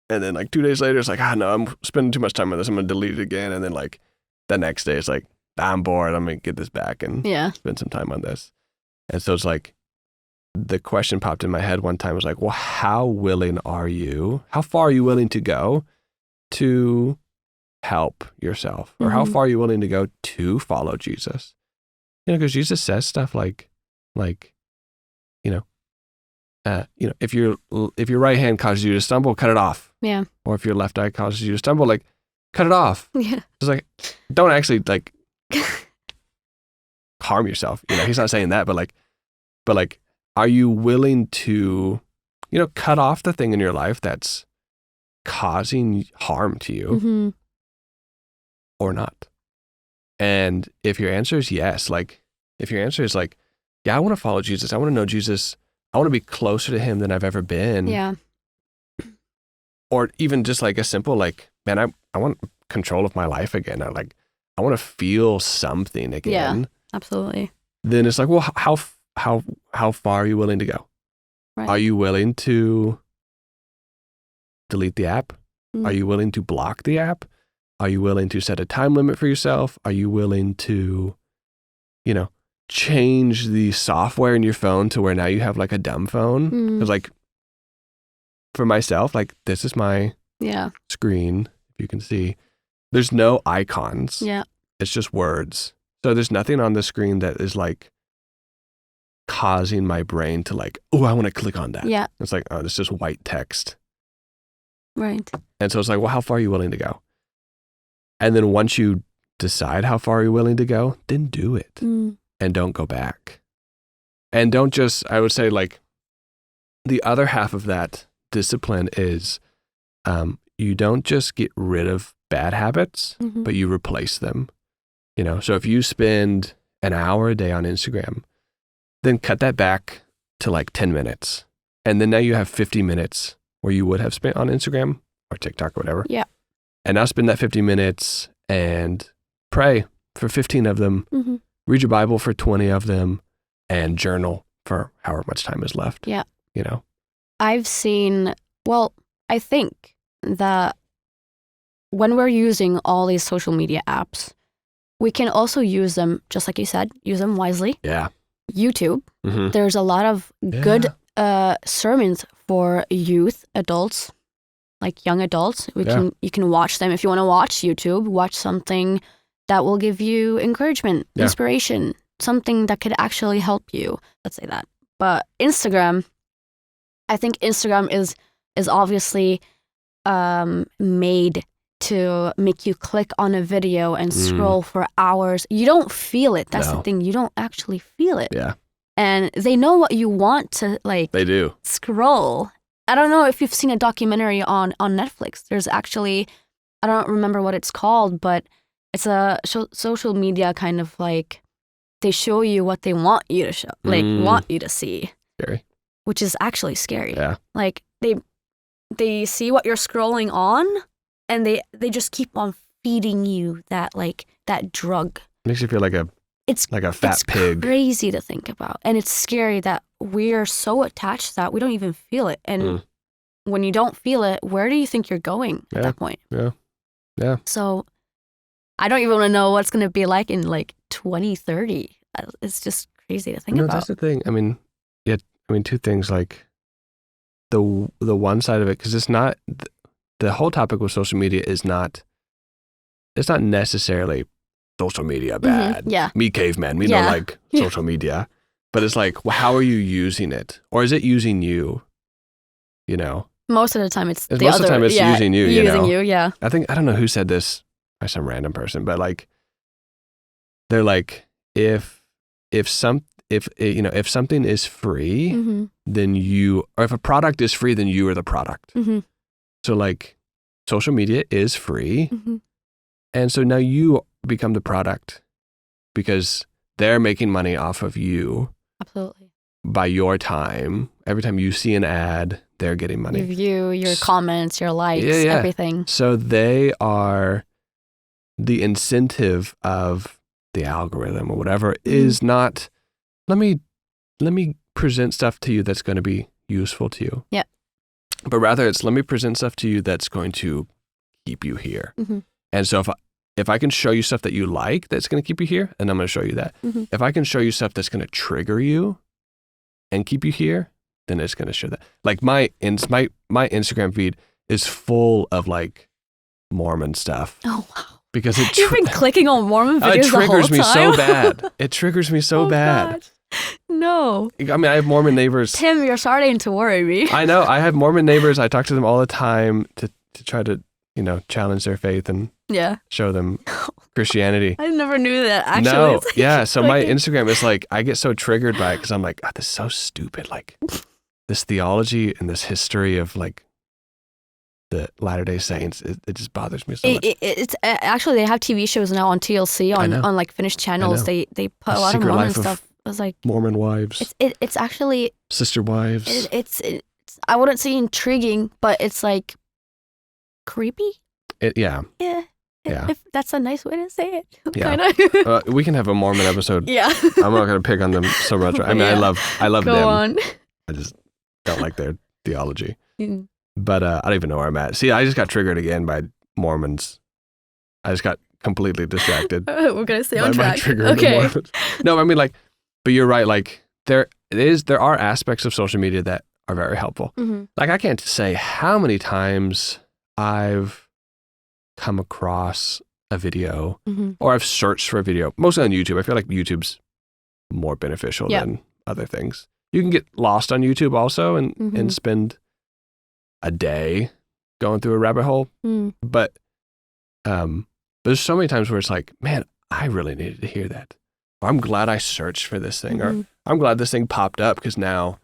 And then like 2 days later, it's like, no, I'm spending too much time on this. I'm going to delete it again. And then like the next day, it's like, I'm bored. I'm going to get this back and spend some time on this. And so it's like, the question popped in my head one time was like, well, how willing are you? How far are you willing to go to help yourself? Or how far are you willing to go to follow Jesus? Because Jesus says stuff like, if your right hand causes you to stumble, cut it off. Yeah. Or if your left eye causes you to stumble, like, cut it off. Yeah. It's like, don't actually like harm yourself. He's not saying that, but like, are you willing to, cut off the thing in your life that's causing harm to you or not? And if your answer is yes, like if your answer is like, yeah, I want to follow Jesus. I want to know Jesus. I want to be closer to him than I've ever been. Yeah. Or even just like a simple, like, man, I want control of my life again. I want to feel something again. Yeah, absolutely. Then it's like, well, how far are you willing to go? Right. Are you willing to delete the app? Are you willing to block the app? Are you willing to set a time limit for yourself? Are you willing to, change the software in your phone to where now you have like a dumb phone? Because like for myself, like this is my screen, if you can see. There's no icons. Yeah. It's just words. So there's nothing on the screen that is like causing my brain to like, oh, I want to click on that. Yeah. It's like, oh, it's just white text. Right. And so it's like, well, how far are you willing to go? And then once you decide how far you're willing to go, then do it and don't go back. And don't just, I would say like the other half of that discipline is you don't just get rid of bad habits, but you replace them. So if you spend an hour a day on Instagram, then cut that back to like 10 minutes. And then now you have 50 minutes where you would have spent on Instagram or TikTok or whatever. Yeah. And now spend that 50 minutes and pray for 15 of them, read your Bible for 20 of them, and journal for however much time is left. Yeah. I've seen, I think that when we're using all these social media apps, we can also use them, just like you said, use them wisely. Yeah. YouTube. There's a lot of good sermons for youth, adults, like young adults. You can watch them. If you want to watch YouTube, watch something that will give you encouragement, inspiration, something that could actually help you. Let's say that. But Instagram, I think Instagram is obviously made to make you click on a video and scroll for hours. You don't feel it. That's the thing. You don't actually feel it. Yeah. And they know what you want to like. They do. Scroll. I don't know if you've seen a documentary on Netflix. There's actually, I don't remember what it's called, but it's a social media kind of like, they show you what they want you to show, like want you to see. Scary. Which is actually scary. Yeah. Like they see what you're scrolling on, and they just keep on feeding you that drug. Makes you feel like a fat pig. It's crazy to think about, and it's scary that we're so attached that we don't even feel it. And when you don't feel it, where do you think you're going at that point? Yeah. So I don't even want to know what's going to be like in like 2030. It's just crazy to think about. That's the thing. I mean, two things, like the one side of it, because it's not, the whole topic with social media is not, it's not necessarily social media bad. Yeah. Me caveman, we don't like social media. But it's like, well, how are you using it? Or is it using you? You know? Most of the time it's Most of the time it's using you, you know? Yeah. I don't know who said this, by some random person, but like, they're like, if something is free, Mm-hmm. then or if a product is free, then you are the product. Mm-hmm. So like, social media is free. Mm-hmm. And so now you become the product because they're making money off of you. Absolutely. By your time. Every time you see an ad, they're getting money. Your view, your comments, your likes, everything. So they are the incentive of the algorithm or whatever is not, let me present stuff to you that's going to be useful to you. Yeah. But rather it's, let me present stuff to you that's going to keep you here. Mm-hmm. And so if I can show you stuff that you like that's going to keep you here, and I'm going to show you that. Mm-hmm. If I can show you stuff that's going to trigger you and keep you here, then it's going to show that. Like my Instagram feed is full of like Mormon stuff. Oh, wow. Because you've been clicking on Mormon videos it triggers the me whole time? so bad. It triggers me so bad. Gosh. No. I mean, I have Mormon neighbors. Tim, you're starting to worry me. I know. I have Mormon neighbors. I talk to them all the time to try to, challenge their faith and show them Christianity. I never knew that, actually. No, yeah. So my Instagram is like, I get so triggered by it because I'm like, this is so stupid. Like this theology and this history of like the Latter-day Saints, it just bothers me so much. It's actually, they have TV shows now on TLC, on like Finnish channels. They put a lot of Mormon stuff. It was like Mormon wives. It's actually sister wives. It's I wouldn't say intriguing, but it's like creepy. Yeah. If that's a nice way to say it. Yeah. Kinda. We can have a Mormon episode. Yeah. I'm not going to pick on them so much. I mean, I love Go them. on. I just don't like their theology. Mm. But I don't even know where I'm at. See, I just got triggered again by Mormons. I just got completely distracted. We're going to stay on by track. My trigger of the Mormons. No, I mean, like, but you're right. Like, there are aspects of social media that are very helpful. Mm-hmm. Like, I can't say how many times I've come across a video or I've searched for a video, mostly on YouTube. I feel like YouTube's more beneficial than other things. You can get lost on YouTube also and spend a day going through a rabbit hole. But there's so many times where it's like, man, I really needed to hear that. Or I'm glad I searched for this thing. Or I'm glad this thing popped up because now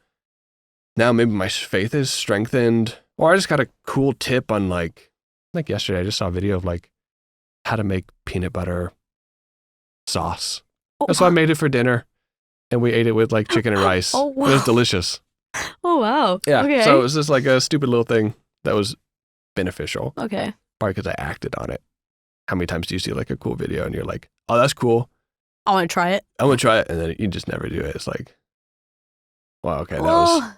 maybe my faith is strengthened. Or I just got a cool tip on like yesterday I just saw a video of like how to make peanut butter sauce. Oh, so I made it for dinner and we ate it with like chicken and rice. Oh, wow. It was delicious. Oh, wow. Yeah. Okay. So it was just like a stupid little thing that was beneficial. Okay. Probably because I acted on it. How many times do you see like a cool video and you're like, oh, that's cool. I want to try it. I'm going to try it. And then you just never do it. It's like, wow, okay. That was...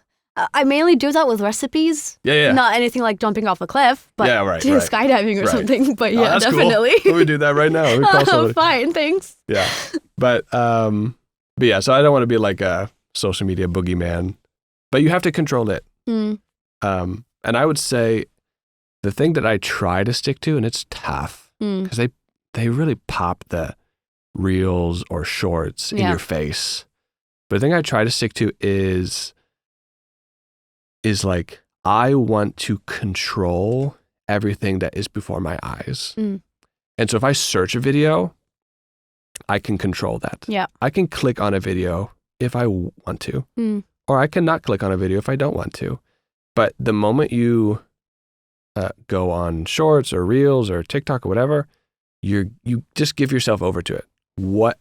I mainly do that with recipes. Yeah. Not anything like jumping off a cliff, but skydiving or something. But yeah, definitely. Cool. Let me do that right now. Fine, thanks. Yeah. But yeah, so I don't want to be like a social media boogeyman, but you have to control it. And I would say the thing that I try to stick to, and it's tough because they really pop the reels or shorts in your face. But the thing I try to stick to is like, I want to control everything that is before my eyes. And so if I search a video, I can control that. Yeah. I can click on a video if I want to, or I can not click on a video if I don't want to. But the moment you go on shorts or reels or TikTok or whatever, you just give yourself over to it.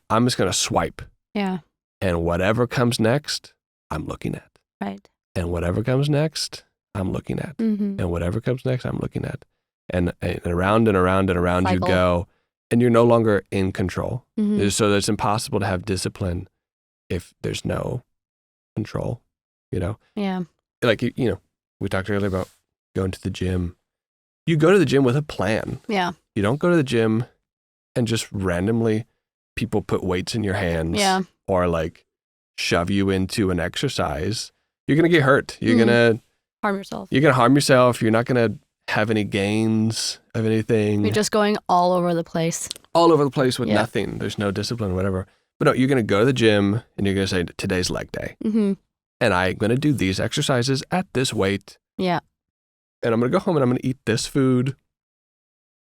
I'm just going to swipe. Yeah. And whatever comes next, I'm looking at. Right. And whatever comes next, I'm looking at. And whatever comes next, I'm looking at. And around and around and around you go. And you're no longer in control. So it's impossible to have discipline if there's no control, Yeah. Like, we talked earlier about going to the gym. You go to the gym with a plan. Yeah. You don't go to the gym and just randomly people put weights in your hands. Yeah. Or like shove you into an exercise. You're going to get hurt. You're going to harm yourself. You're going to harm yourself. You're not going to have any gains of anything. You're just going all over the place. All over the place with nothing. There's no discipline, whatever. But no, you're going to go to the gym and you're going to say, today's leg day. Mm-hmm. And I'm going to do these exercises at this weight. Yeah. And I'm going to go home and I'm going to eat this food.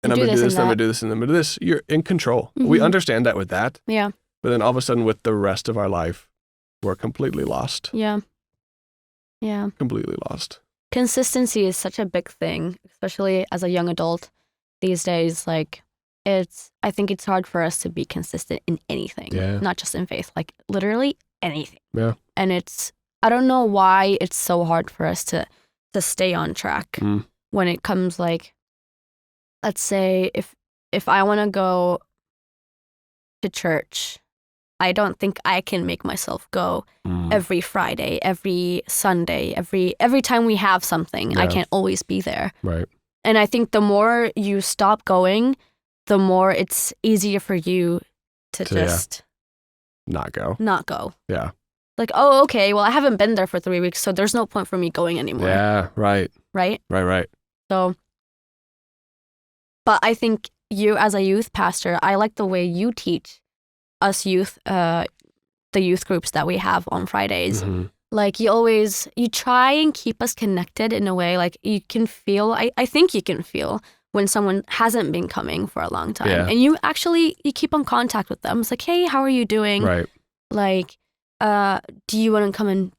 And I'm going to do this, and I'm going to do this, and I'm going to do this. You're in control. Mm-hmm. We understand that with that. Yeah. But then all of a sudden with the rest of our life, we're completely lost. Yeah. Yeah. Completely lost. Consistency is such a big thing, especially as a young adult these days. Like, I think it's hard for us to be consistent in anything, not just in faith, like literally anything. Yeah. And I don't know why it's so hard for us to stay on track when it comes, like, let's say if I want to go to church, I don't think I can make myself go every Friday, every Sunday, every time we have something. I can't always be there. Right. And I think the more you stop going, the more it's easier for you to just not go. Yeah. Like, oh, okay, well, I haven't been there for 3 weeks, so there's no point for me going anymore. Yeah, right. Right? Right. So, but I think you as a youth pastor, I like the way you teach us youth, the youth groups that we have on Fridays. Mm-hmm. Like you try and keep us connected in a way, like you can feel, I think you can feel when someone hasn't been coming for a long time. Yeah. And you keep on contact with them. It's like, hey, how are you doing? Right. Like, do you want to come and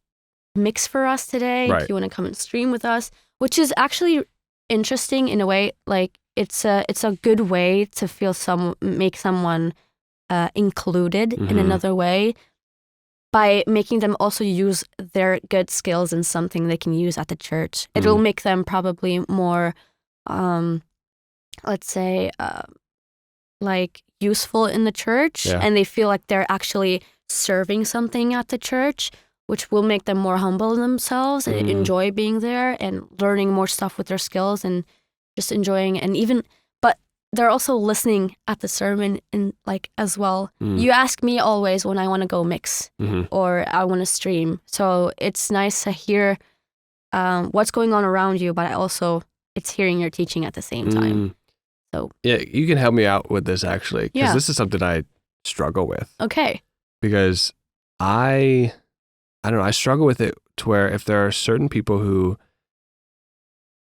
mix for us today? Right. Do you want to come and stream with us? Which is actually interesting in a way. Like it's a good way to make someone included in another way by making them also use their good skills in something they can use at the church. It will make them probably more, let's say, like useful in the church, and they feel like they're actually serving something at the church, which will make them more humble in themselves and enjoy being there and learning more stuff with their skills and just enjoying, and even, but they're also listening at the sermon and like as well. You ask me always when I want to go mix or I want to stream. So it's nice to hear what's going on around you, but it's hearing your teaching at the same time. So yeah, you can help me out with this actually, because this is something I struggle with. Okay. Because I don't know, I struggle with it to where if there are certain people who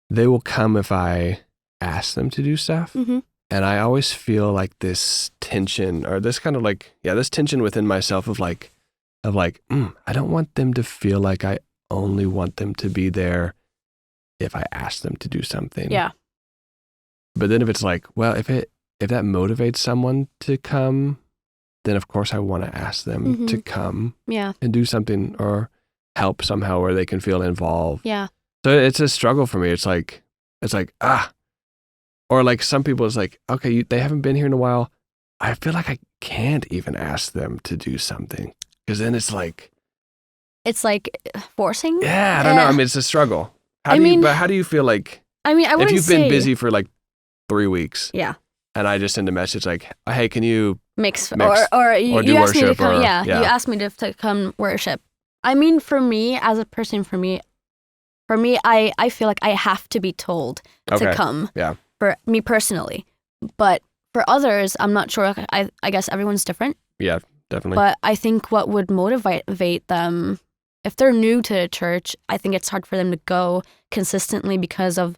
they will come if I ask them to do stuff. And I always feel like this tension or this kind of like, this tension within myself of like, I don't want them to feel like I only want them to be there if I ask them to do something. Yeah. But then if it's like, well, if that motivates someone to come, then of course I want to ask them to come and do something or help somehow where they can feel involved. Yeah. So it's a struggle for me. It's like, or like some people it's like, okay, they haven't been here in a while. I feel like I can't even ask them to do something because then it's like forcing. Yeah, I don't know. I mean, it's a struggle. How do you feel like? I mean, I wouldn't if you've been busy for like 3 weeks. Yeah. And I just send a message like, hey, can you mix or you asked me to come, you asked me to come worship. I mean, for me as a person, for me, I feel like I have to be told to come. Yeah. For me personally, but for others, I'm not sure. I guess everyone's different. Yeah, definitely. But I think what would motivate them, if they're new to church, I think it's hard for them to go consistently because of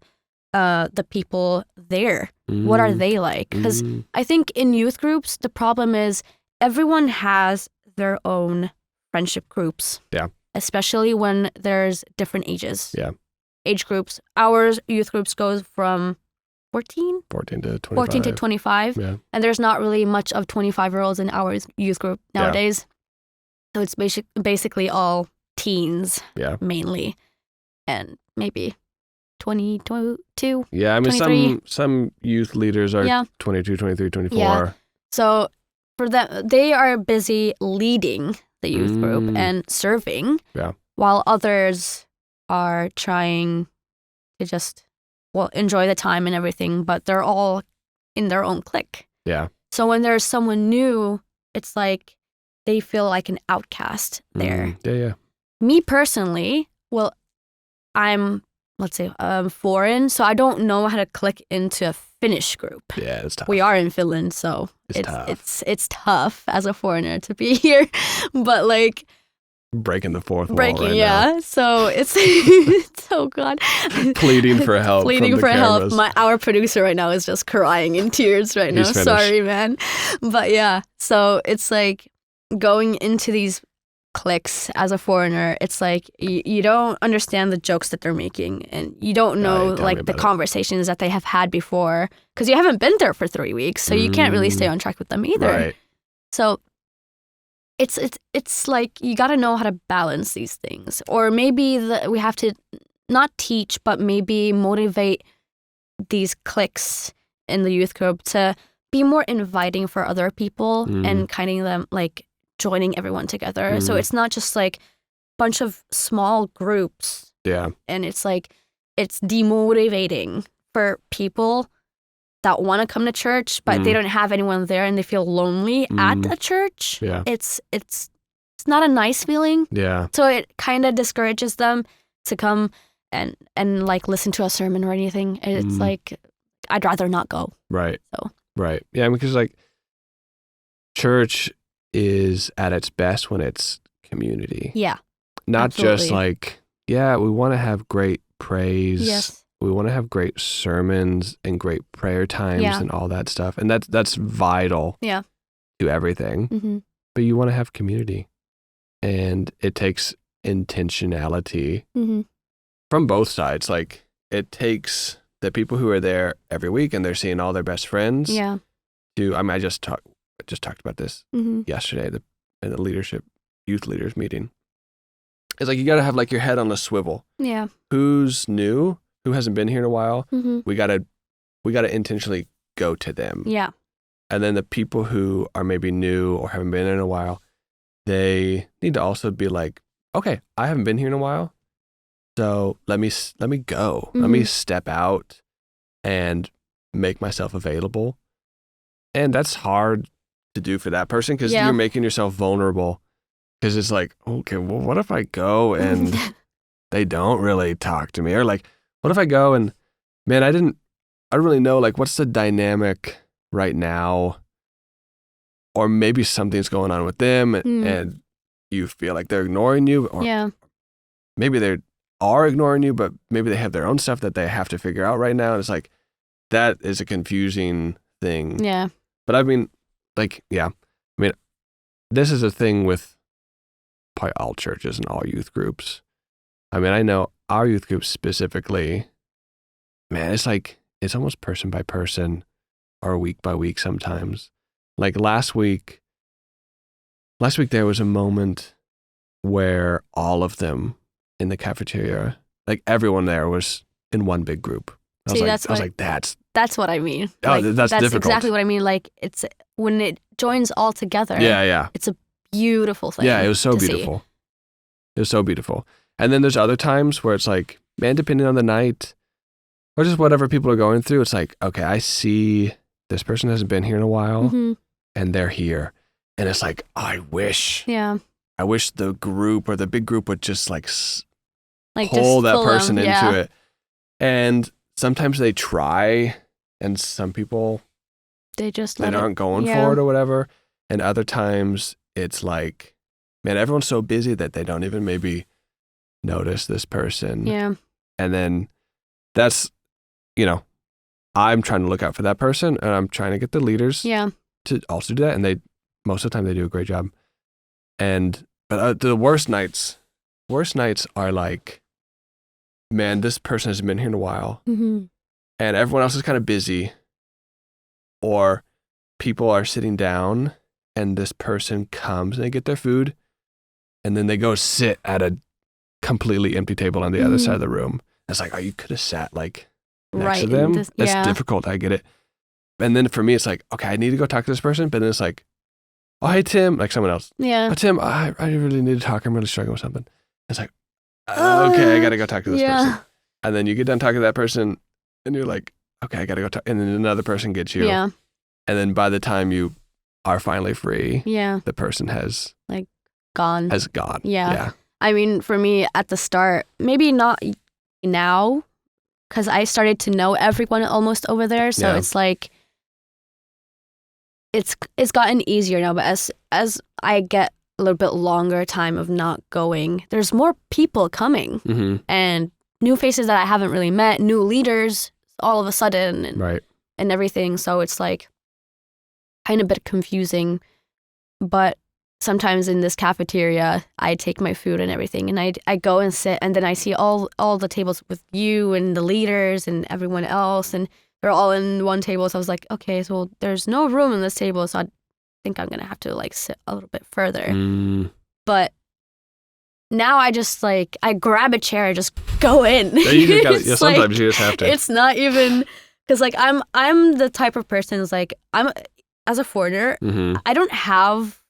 the people there. What are they like? Because I think in youth groups, the problem is everyone has their own friendship groups. Yeah. Especially when there's different ages. Yeah. Age groups. Our youth groups goes from 14 to 25. 14 to 25. Yeah. And there's not really much of 25-year-olds in our youth group nowadays. Yeah. So it's basically all teens mainly. And maybe 22. Yeah, I mean 23. some youth leaders are 22, 23, 24. Yeah. So for them, they are busy leading the youth group and serving, while others are trying to just enjoy the time and everything, but they're all in their own clique. Yeah. So when there's someone new, it's like they feel like an outcast there. Yeah. Me personally, I'm, let's say, foreign, so I don't know how to click into a Finnish group. Yeah, it's tough. We are in Finland, so it's tough as a foreigner to be here. But like breaking the fourth wall right now. So it's oh God. Pleading for help. Pleading from for the help. cameras. Our producer right now is just crying in tears right now. He's Finnish. Sorry, man. But yeah, so it's like going into these cliques as a foreigner, it's like you don't understand the jokes that they're making, and you don't know like the conversations that they have had before, because you haven't been there for 3 weeks, so you can't really stay on track with them either. Right. So it's like you got to know how to balance these things, or maybe we have to not teach, but maybe motivate these cliques in the youth group to be more inviting for other people and kind of them like joining everyone together. So it's not just like a bunch of small groups. Yeah. And it's like, it's demotivating for people that want to come to church, but they don't have anyone there and they feel lonely at a church. Yeah. It's not a nice feeling. Yeah. So it kind of discourages them to come and like listen to a sermon or anything. And it's like, I'd rather not go. Right. So. Right. Yeah, because like church is at its best when it's community. Yeah. Not absolutely. just like, yeah, we want to have great praise. Yes. We want to have great sermons and great prayer times and all that stuff. And that's vital to everything. Mm-hmm. But you want to have community. And it takes intentionality from both sides. Like it takes the people who are there every week and they're seeing all their best friends. Yeah. I just talked about this yesterday in the youth leaders meeting. It's like you got to have like your head on a swivel. Yeah. Who's new? Who hasn't been here in a while? Mm-hmm. We got to intentionally go to them. Yeah. And then the people who are maybe new or haven't been in a while, they need to also be like, okay, I haven't been here in a while, so let me go. Let me step out and make myself available. And that's hard to do for that person because you're making yourself vulnerable. Because it's like, okay, well, what if I go and they don't really talk to me? Or like, what if I go and, man, I don't really know, like, what's the dynamic right now? Or maybe something's going on with them and you feel like they're ignoring you. Or maybe they are ignoring you, but maybe they have their own stuff that they have to figure out right now. And it's like, that is a confusing thing. Yeah. But I mean, like, this is a thing with probably all churches and all youth groups. I mean, I know our youth group specifically, man, it's like, it's almost person by person or week by week sometimes. Like last week there was a moment where all of them in the cafeteria, like everyone there was in one big group. That's what I mean. Oh, like, that's difficult. Exactly what I mean. Like it's when it joins all together. Yeah. It's a beautiful thing. Yeah, it was so beautiful. It was so beautiful. And then there's other times where it's like, man, depending on the night or just whatever people are going through, it's like, okay, I see this person hasn't been here in a while and they're here. And it's like, I wish the group or the big group would just like pull that person into it. And sometimes they try and some people, they aren't going for it or whatever. And other times it's like, man, everyone's so busy that they don't even maybe notice this person. Yeah. And then that's, I'm trying to look out for that person and I'm trying to get the leaders to also do that. And most of the time they do a great job. But the worst nights are like, man, this person hasn't been here in a while and everyone else is kind of busy, or people are sitting down and this person comes and they get their food and then they go sit at a completely empty table on the other side of the room. It's like, oh, you could have sat like next to them. That's difficult. I get it. And then for me, it's like, okay, I need to go talk to this person. But then it's like, oh, hey, Tim, like someone else. Yeah. Oh, Tim, I really need to talk. I'm really struggling with something. It's like, okay, I got to go talk to this person. And then you get done talking to that person and you're like, okay, I got to go talk. And then another person gets you. Yeah. And then by the time you are finally free, the person has gone. Yeah. I mean, for me at the start, maybe not now, because I started to know everyone almost over there. So it's like, it's gotten easier now. But as I get a little bit longer time of not going, there's more people coming and new faces that I haven't really met, new leaders all of a sudden and everything. So it's like kind of a bit confusing. But sometimes in this cafeteria, I take my food and everything and I go and sit, and then I see all the tables with you and the leaders and everyone else, and they're all in one table. So I was like, okay, so there's no room in this table. So I think I'm going to have to like sit a little bit further. But now I just like, I grab a chair and just go in. Sometimes like, you just have to. It's not even, because like I'm the type of person who's like, as a foreigner, I don't have,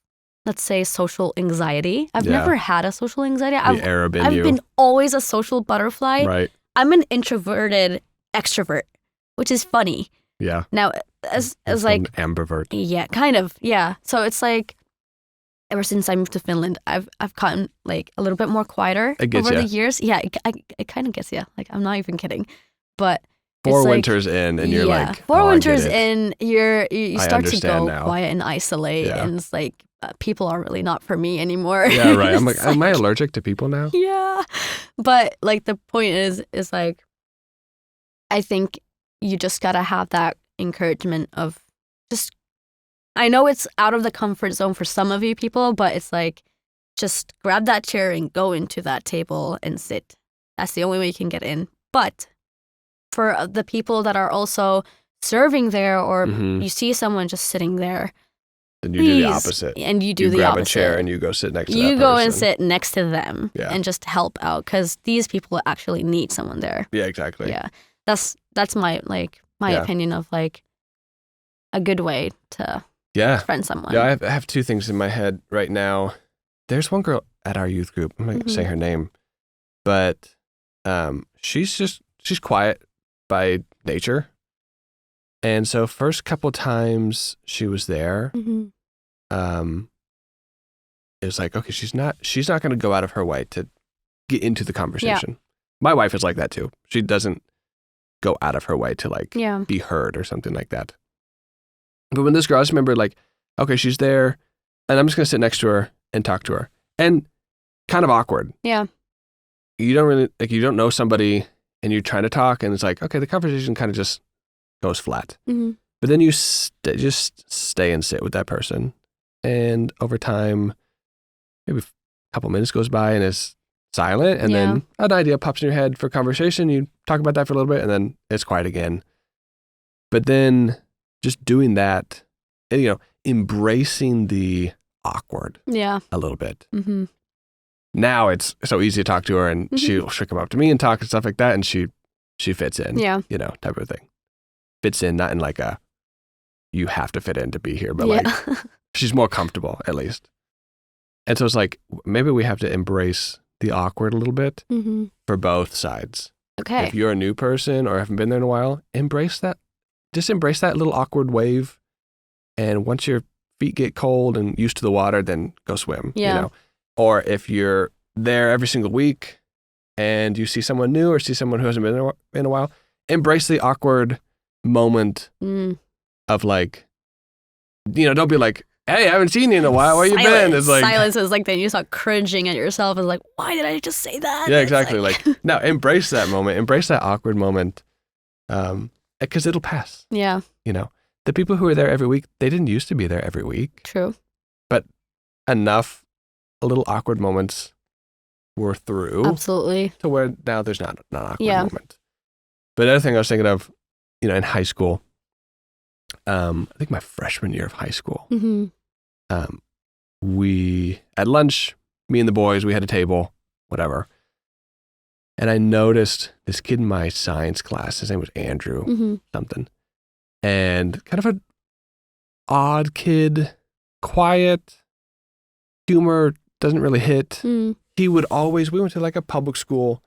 let's say, social anxiety. I've never had a social anxiety. I've been always a social butterfly. Right. I'm an introverted extrovert, which is funny. Yeah. Now, as like ambivert. Yeah, kind of. Yeah. So it's like, ever since I moved to Finland, I've gotten like a little bit more quieter over the years. Yeah, it kind of gets you. Like, I'm not even kidding. But 4 winters in, and you're like, 4 winters in, you start to go now. quiet and isolate, and it's like people are really not for me anymore. Yeah, right. I'm like, am I allergic to people now? Yeah, but like the point is like, I think you just gotta have that encouragement of just. I know it's out of the comfort zone for some of you people, but it's like, just grab that chair and go into that table and sit. That's the only way you can get in. But for the people that are also serving there, or you see someone just sitting there, then you do the opposite. And you do the opposite. You grab a chair and you go sit next to that person. You go and sit next to them and just help out, because these people actually need someone there. Yeah, exactly. Yeah, that's my opinion of like a good way to friend someone. Yeah, I have 2 things in my head right now. There's one girl at our youth group. I'm not going to say her name, but she's quiet by nature. And so first couple times she was there, it was like, okay, she's not going to go out of her way to get into the conversation. Yeah. My wife is like that too. She doesn't go out of her way to like be heard or something like that. But when this girl, I just remember like, okay, she's there and I'm just going to sit next to her and talk to her. And kind of awkward. Yeah. You don't really, like, you don't know somebody and you're trying to talk and it's like, okay, the conversation kind of just goes flat. But then you just stay and sit with that person. And over time, maybe a couple minutes goes by and it's silent. And then an idea pops in your head for conversation. You talk about that for a little bit and then it's quiet again. But then just doing that, and, embracing the awkward a little bit. Now it's so easy to talk to her and she'll come up to me and talk and stuff like that. And she fits in, type of thing. Fits in, not in like a, you have to fit in to be here, but like she's more comfortable at least. And so it's like, maybe we have to embrace the awkward a little bit for both sides. Okay. If you're a new person or haven't been there in a while, embrace that. Just embrace that little awkward wave. And once your feet get cold and used to the water, then go swim, Or if you're there every single week and you see someone new or see someone who hasn't been there in a while, embrace the awkward moment of like, don't be like, hey, I haven't seen you in a while. Where you been? It's like silence is like, then you start cringing at yourself and like, why did I just say that? Yeah, exactly. Like, no, embrace that moment. Embrace that awkward moment. Because it'll pass. Yeah. The people who are there every week, they didn't used to be there every week. True. But enough little awkward moments were through. Absolutely. To where now there's not an awkward moment. But the other thing I was thinking of, in high school, I think my freshman year of high school, we, at lunch, me and the boys, we had a table, whatever. And I noticed this kid in my science class, his name was Andrew something, and kind of an odd kid, quiet, humor doesn't really hit. He would always, we went to like a public school,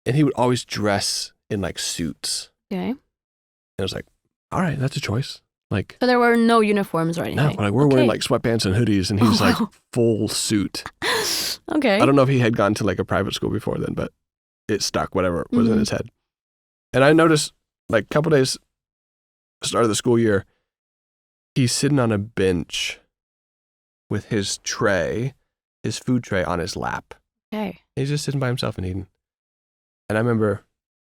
and he would always dress in like suits. Okay. And I was like, all right, that's a choice. Like, so there were no uniforms or anything? No, like we're wearing like sweatpants and hoodies, and he's like full suit. Okay. I don't know if he had gone to like a private school before then, but it stuck, whatever was in his head. And I noticed like a couple days, start of the school year, he's sitting on a bench with his tray, his food tray on his lap. Okay. He's just sitting by himself and eating. And I remember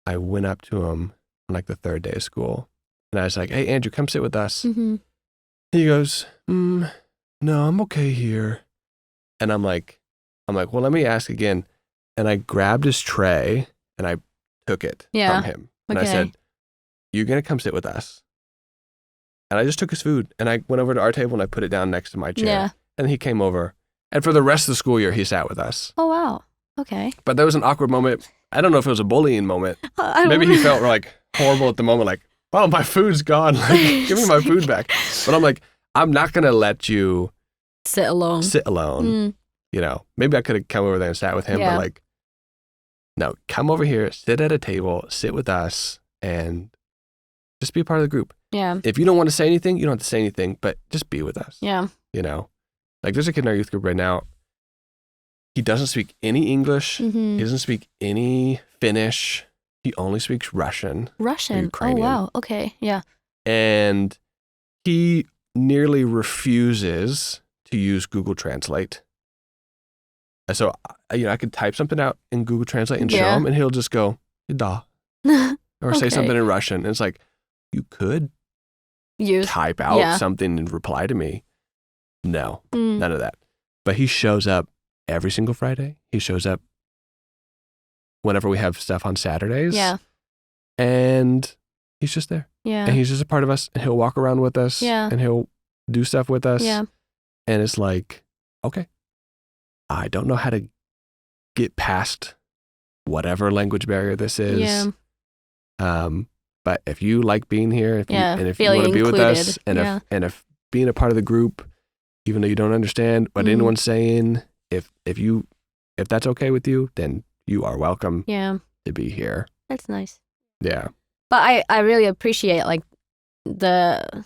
I went up to him on like the third day of school and I was like, hey, Andrew, come sit with us. Mm-hmm. He goes, no, I'm okay here. And I'm like, well, let me ask again. And I grabbed his tray and I took it from him. And I said, you're going to come sit with us. And I just took his food and I went over to our table and I put it down next to my chair. Yeah. And he came over. And for the rest of the school year, he sat with us. Oh, wow. Okay. But there was an awkward moment. I don't know if it was a bullying moment. Maybe he felt like horrible at the moment, like, oh, my food's gone. Like, give me my food back. But I'm like, I'm not going to let you sit alone. You know, maybe I could have come over there and sat with him, but like, no, come over here, sit at a table, sit with us, and just be a part of the group. Yeah. If you don't want to say anything, you don't have to say anything, but just be with us. Yeah. You know, like there's a kid in our youth group right now. He doesn't speak any English. Mm-hmm. He doesn't speak any Finnish. He only speaks Russian. Russian. Ukrainian. Oh, wow. Okay. Yeah. And he nearly refuses to use Google Translate. And so, you know, I could type something out in Google Translate and show him, and he'll just go, da, or say something in Russian. And it's like, you could type out something and reply to me. No, none of that. But he shows up every single Friday. He shows up whenever we have stuff on Saturdays. Yeah. And he's just there. Yeah. And he's just a part of us. And he'll walk around with us. Yeah. And he'll do stuff with us. Yeah. And it's like, okay, I don't know how to get past whatever language barrier this is. Yeah. But if you like being here, if you want to be included. with us, and if being a part of the group, even though you don't understand what anyone's saying, if that's okay with you, then you are welcome to be here. That's nice. Yeah. But I really appreciate like the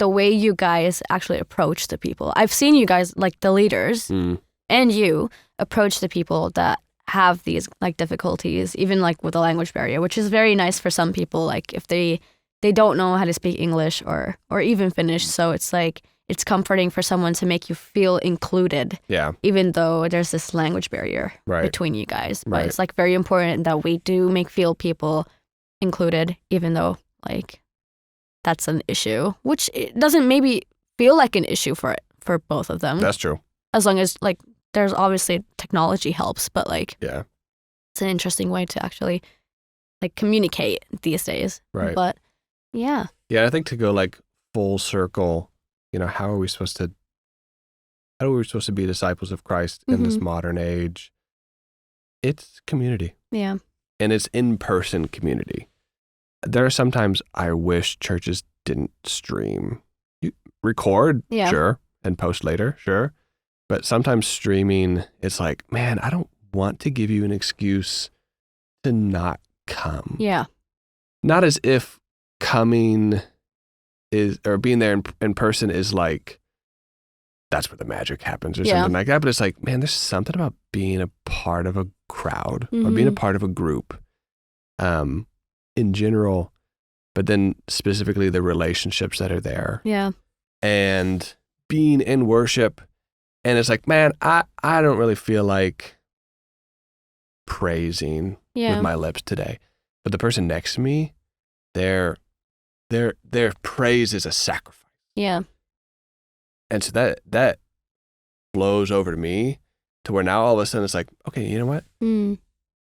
way you guys actually approach the people. I've seen you guys, like the leaders and you, approach the people that have these like difficulties, even like with the language barrier, which is very nice for some people, like if they don't know how to speak English or even Finnish. So it's like, it's comforting for someone to make you feel included. Yeah. Even though there's this language barrier between you guys. But it's like very important that we do make feel people included, even though like that's an issue, which it doesn't maybe feel like an issue for both of them. That's true. As long as like there's obviously technology helps, but like it's an interesting way to actually like communicate these days. Right. But yeah. Yeah, I think to go like full circle, you know, how are we supposed to be disciples of Christ in this modern age? It's community. Yeah. And it's in-person community. There are sometimes I wish churches didn't stream. You record, sure, and post later, sure. But sometimes streaming, it's like, man, I don't want to give you an excuse to not come. Yeah. Not as if coming is, or being there in person is like, that's where the magic happens or something like that. But it's like, man, there's something about being a part of a crowd or being a part of a group in general, but then specifically the relationships that are there. Yeah. And being in worship. And it's like, man, I don't really feel like praising with my lips today. But the person next to me, their praise is a sacrifice. Yeah. And so that flows over to me to where now all of a sudden it's like, okay, you know what?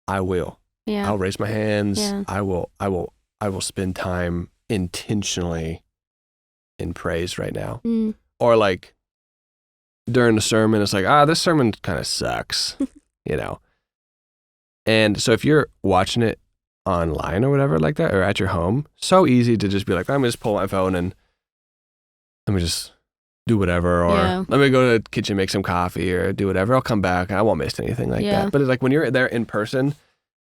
I will. Yeah. I'll raise my hands. Yeah. I will spend time intentionally in praise right now. Or like during the sermon, it's like, this sermon kind of sucks, you know? And so if you're watching it online or whatever like that, or at your home, so easy to just be like, I'm going to just pull my phone and let me just do whatever, or let me go to the kitchen, make some coffee or do whatever. I'll come back. I won't miss anything like that. But it's like when you're there in person,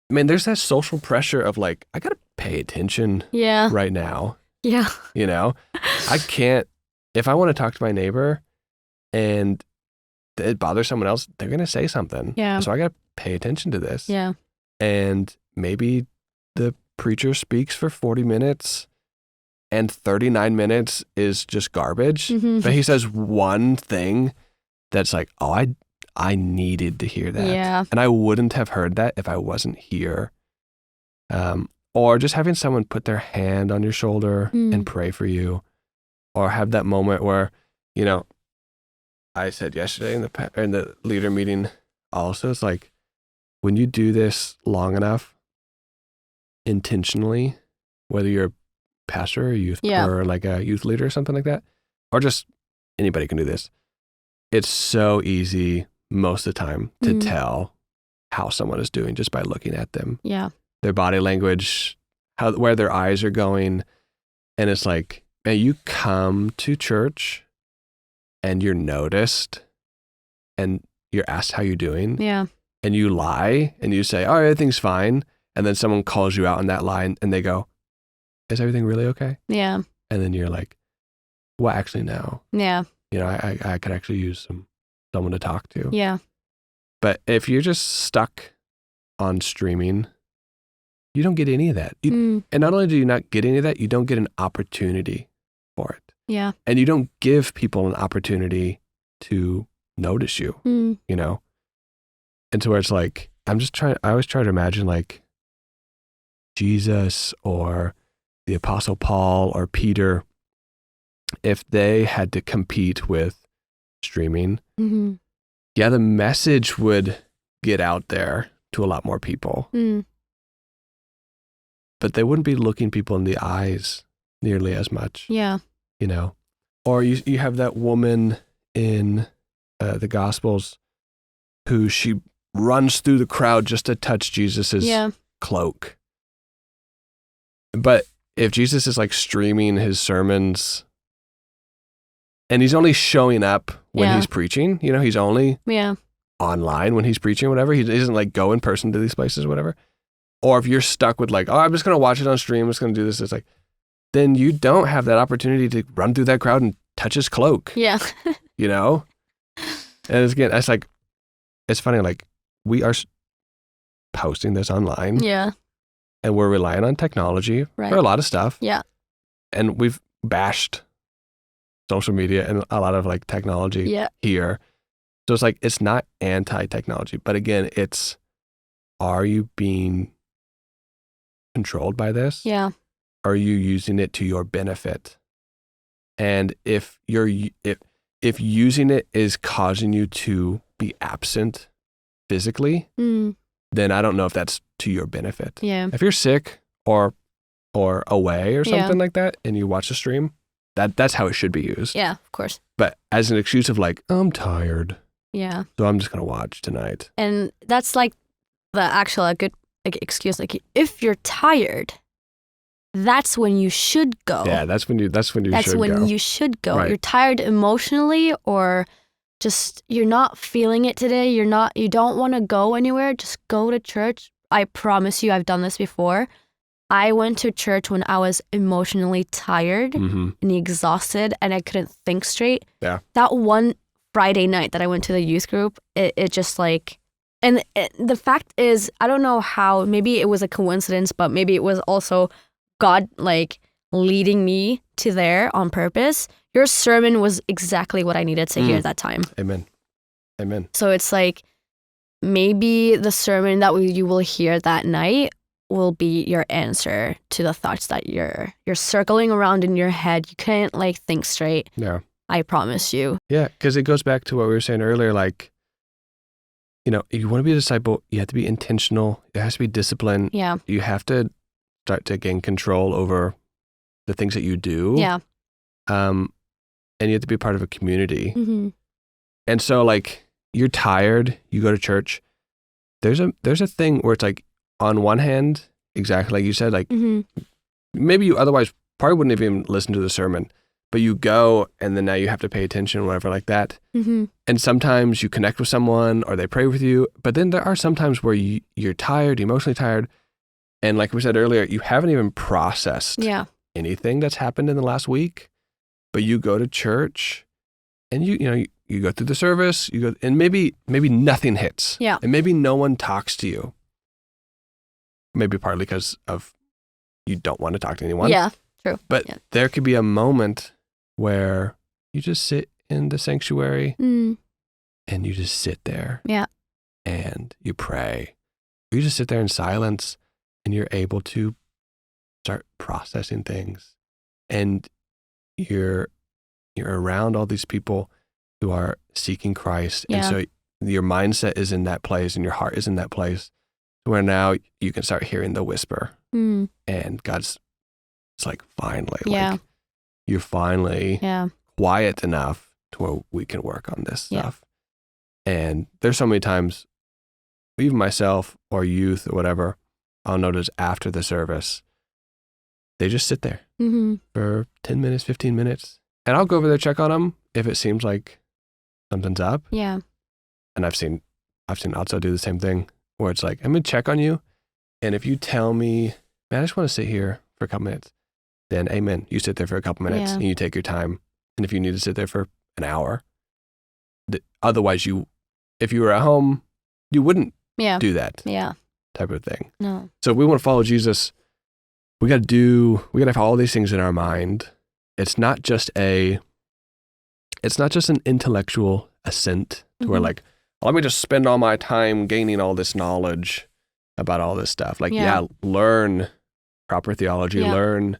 I mean, there's that social pressure of like, I got to pay attention right now. Yeah. You know, I can't, if I want to talk to my neighbor and it bothers someone else, they're going to say something. Yeah. So I got to pay attention to this. Yeah. And maybe the preacher speaks for 40 minutes and 39 minutes is just garbage. Mm-hmm. But he says one thing that's like, oh, I needed to hear that. Yeah. And I wouldn't have heard that if I wasn't here. Or just having someone put their hand on your shoulder and pray for you. Or have that moment where, I said yesterday in the leader meeting also, it's like, when you do this long enough, intentionally, whether you're a pastor or youth or like a youth leader or something like that, or just anybody can do this, it's so easy most of the time to tell how someone is doing just by looking at them. Yeah. Their body language, where their eyes are going. And it's like, man, you come to church and you're noticed and you're asked how you're doing. Yeah. And you lie and you say, oh, everything's fine. And then someone calls you out on that lie and they go, is everything really okay? Yeah. And then you're like, well, actually, no. Yeah. I could actually use someone to talk to. Yeah. But if you're just stuck on streaming, you don't get any of that. And not only do you not get any of that, you don't get an opportunity for it. Yeah. And you don't give people an opportunity to notice you, And so where it's like, I always try to imagine like Jesus or the Apostle Paul or Peter, if they had to compete with streaming, the message would get out there to a lot more people. But they wouldn't be looking people in the eyes nearly as much. Yeah. Or you have that woman in the Gospels who she runs through the crowd just to touch Jesus's cloak. But if Jesus is like streaming his sermons and he's only showing up when he's preaching, he's only online when he's preaching, whatever. He doesn't like go in person to these places, whatever. Or if you're stuck with like, oh, I'm just going to watch it on stream, I'm just going to do this. It's like, then you don't have that opportunity to run through that crowd and touch his cloak. Yeah. And it's like, it's funny, like we are posting this online. Yeah. And we're relying on technology for a lot of stuff. Yeah. And we've bashed social media and a lot of like technology here. So it's like, it's not anti-technology, but again, it's, are you being controlled by this? Yeah. Are you using it to your benefit? And if using it is causing you to be absent physically, then I don't know if that's to your benefit. Yeah. If you're sick or away or something like that, and you watch the stream, that's how it should be used. Yeah, of course. But as an excuse of like, I'm tired. Yeah. So I'm just gonna watch tonight. And that's like the actual good excuse. Like if you're tired, that's when you should go. Yeah, that's when you should go. Right. You're tired emotionally, or just you're not feeling it today. You don't want to go anywhere. Just go to church. I promise you, I've done this before. I went to church when I was emotionally tired and exhausted, and I couldn't think straight. Yeah. That one Friday night that I went to the youth group, it just like, and the fact is, I don't know how. Maybe it was a coincidence, but maybe it was also God like leading me to there on purpose. Your sermon was exactly what I needed to hear at that time. Amen. So it's like maybe the sermon that you will hear that night will be your answer to the thoughts that you're circling around in your head. You can't like think straight. Yeah. I promise you. Yeah, because it goes back to what we were saying earlier, like, if you want to be a disciple, you have to be intentional. There has to be discipline. Yeah. You have to start to gain control over the things that you do. Yeah. And you have to be part of a community. Mm-hmm. And so like you're tired, you go to church. There's a thing where it's like, on one hand, exactly like you said, like maybe you otherwise probably wouldn't have even listened to the sermon, but you go and then now you have to pay attention, whatever like that. And sometimes you connect with someone or they pray with you, but then there are some times where you're tired, emotionally tired. And like we said earlier, you haven't even processed anything that's happened in the last week, but you go to church and you go through the service, you go, and maybe nothing hits. Yeah. And maybe no one talks to you. maybe partly because of you don't want to talk to anyone. Yeah, true. But Yeah. there could be a moment where you just sit in the sanctuary and you just sit there. Yeah. And you pray. You just sit there in silence and you're able to start processing things. And you're around all these people who are seeking Christ. Yeah. And so your mindset is in that place and your heart is in that place where now you can start hearing the whisper. And it's like, finally, like you're finally quiet enough to where we can work on this stuff. And there's so many times, even myself or youth or whatever, I'll notice after the service, they just sit there for 10 minutes, 15 minutes. And I'll go over there, check on them if it seems like something's up. Yeah. And I've seen also do the same thing where it's like, I'm going to check on you. And if you tell me, man, I just want to sit here for a couple minutes, then amen. You sit there for a couple minutes and you take your time. And if you need to sit there for an hour, otherwise if you were at home, you wouldn't do that type of thing. No. So if we want to follow Jesus, we got to have all these things in our mind. It's not just an intellectual assent to where like, let me just spend all my time gaining all this knowledge about all this stuff. Like, learn proper theology, learn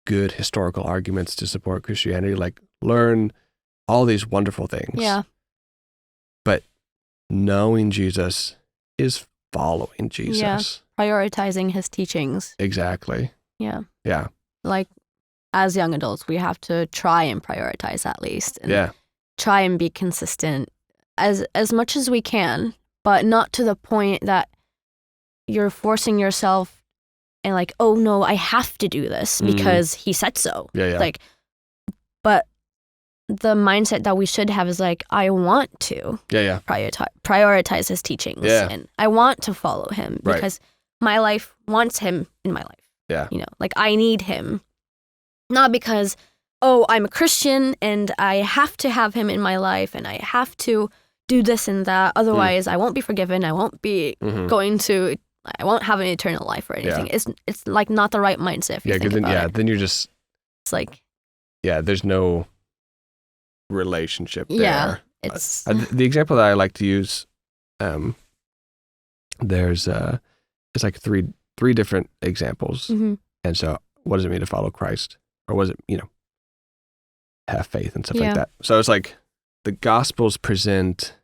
good historical arguments to support Christianity, like learn all these wonderful things. Yeah. But knowing Jesus is following Jesus. Yeah. Prioritizing his teachings. Exactly. Yeah. Yeah. Like, as young adults, we have to try and prioritize at least. And try and be consistent as much as we can, but not to the point that you're forcing yourself and like, oh no, I have to do this because he said so. Like, but the mindset that we should have is like, I want to prioritize his teachings and I want to follow him because my life wants him in my life. Yeah. You know, like I need him. Not because, oh, I'm a Christian and I have to have him in my life and I have to do this and that. Otherwise, I won't be forgiven. I won't be I won't have an eternal life or anything. It's like not the right mindset if you think about it. Then you're just... It's like... Yeah, there's no relationship there. Yeah, it's... the example that I like to use, it's like three different examples. And so what does it mean to follow Christ? Or was it, have faith and stuff like that? So it's like the Gospels present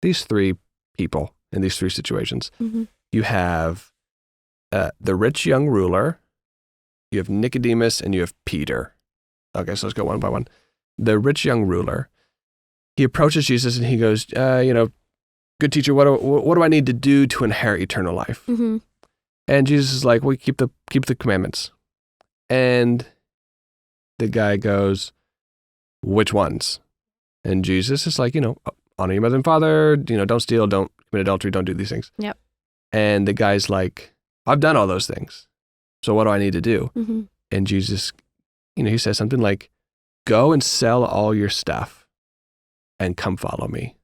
these three people in these three situations. You have the rich young ruler, you have Nicodemus, and you have Peter. Okay, so let's go one by one. The rich young ruler, he approaches Jesus and he goes, good teacher, what do I need to do to inherit eternal life? And Jesus is like, well, keep the commandments. And the guy goes, which ones? And Jesus is like, honor your mother and father, don't steal, don't commit adultery, don't do these things. Yep. And the guy's like, I've done all those things. So what do I need to do? And Jesus, he says something like, go and sell all your stuff and come follow me.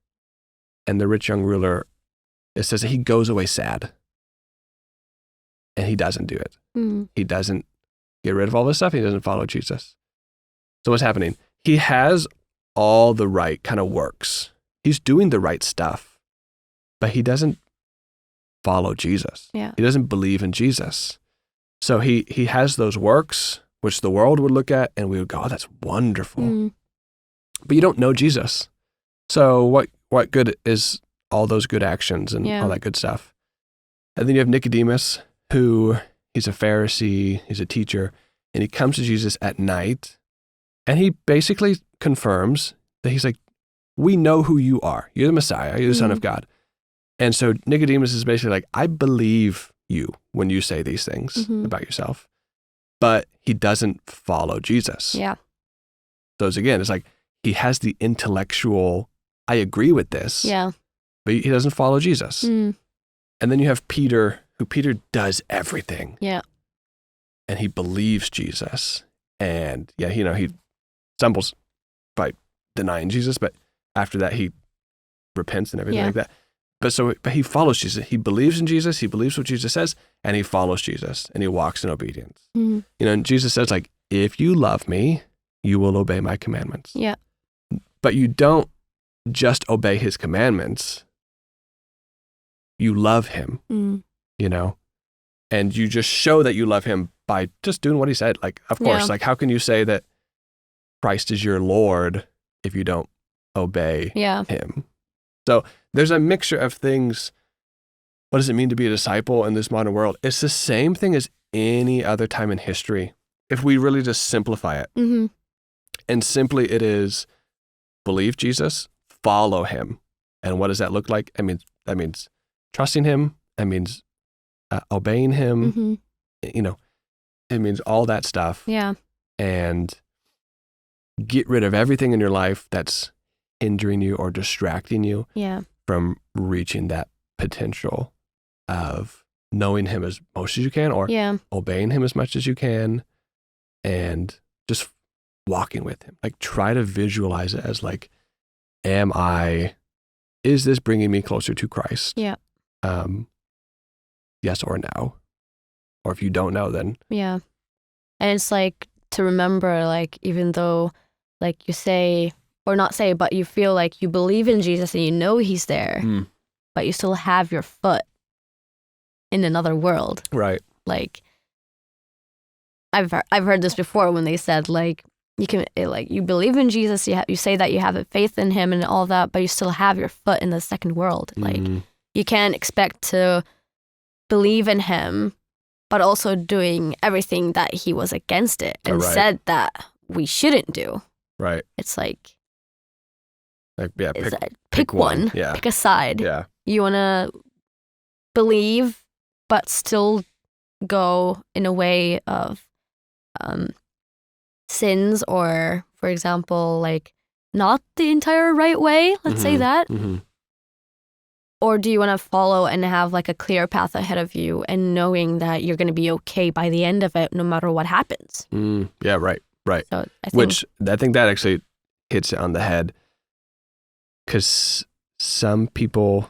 And the rich young ruler, it says that he goes away sad. And he doesn't do it. He doesn't get rid of all this stuff. He doesn't follow Jesus. So what's happening? He has all the right kind of works. He's doing the right stuff, but he doesn't follow Jesus. Yeah. He doesn't believe in Jesus. So he has those works, which the world would look at and we would go, oh, that's wonderful. But you don't know Jesus. So what good is all those good actions and all that good stuff? And then you have Nicodemus, who he's a Pharisee, he's a teacher, and he comes to Jesus at night, and he basically confirms that he's like, we know who you are. You're the Messiah. You're the Son of God. And so Nicodemus is basically like, I believe you when you say these things about yourself, but he doesn't follow Jesus. Yeah. So it's like, he has the intellectual, I agree with this, but he doesn't follow Jesus. And then you have Peter, who Peter does everything. Yeah. And he believes Jesus. And he stumbles by denying Jesus, but after that he repents and everything like that. But he follows Jesus. He believes in Jesus. He believes what Jesus says, and he follows Jesus, and he walks in obedience. Mm-hmm. And Jesus says, like, if you love me, you will obey my commandments. Yeah. But you don't just obey his commandments. You love him, and you just show that you love him by just doing what he said. Like, of course, like, how can you say that Christ is your Lord if you don't obey him? So there's a mixture of things. What does it mean to be a disciple in this modern world? It's the same thing as any other time in history, if we really just simplify it. Mm-hmm. And simply it is believe Jesus, follow him. And what does that look like? That means trusting him. That means obeying him. Mm-hmm. It means all that stuff. Yeah. And get rid of everything in your life that's hindering you or distracting you from reaching that potential of knowing him as most as you can, or obeying him as much as you can, and just walking with him. Like, try to visualize it as like, is this bringing me closer to Christ? Yeah. Yes or no. Or if you don't know, then. Yeah. And it's like to remember, like, even though, like, you say, or not say, but you feel like you believe in Jesus and you know he's there, but you still have your foot in another world. Right. Like, I've heard this before when they said, like, you believe in Jesus, you say that you have faith in him and all that, but you still have your foot in the second world. Like, you can't expect to believe in him, but also doing everything that he was against it and said that we shouldn't do. Right. It's like pick one. Yeah. Pick a side. Yeah. You want to believe, but still go in a way of sins, or, for example, like, not the entire right way, let's say that. Mm-hmm. Or do you want to follow and have like a clear path ahead of you and knowing that you're going to be okay by the end of it no matter what happens? Yeah, right. So I think that actually hits it on the head, because some people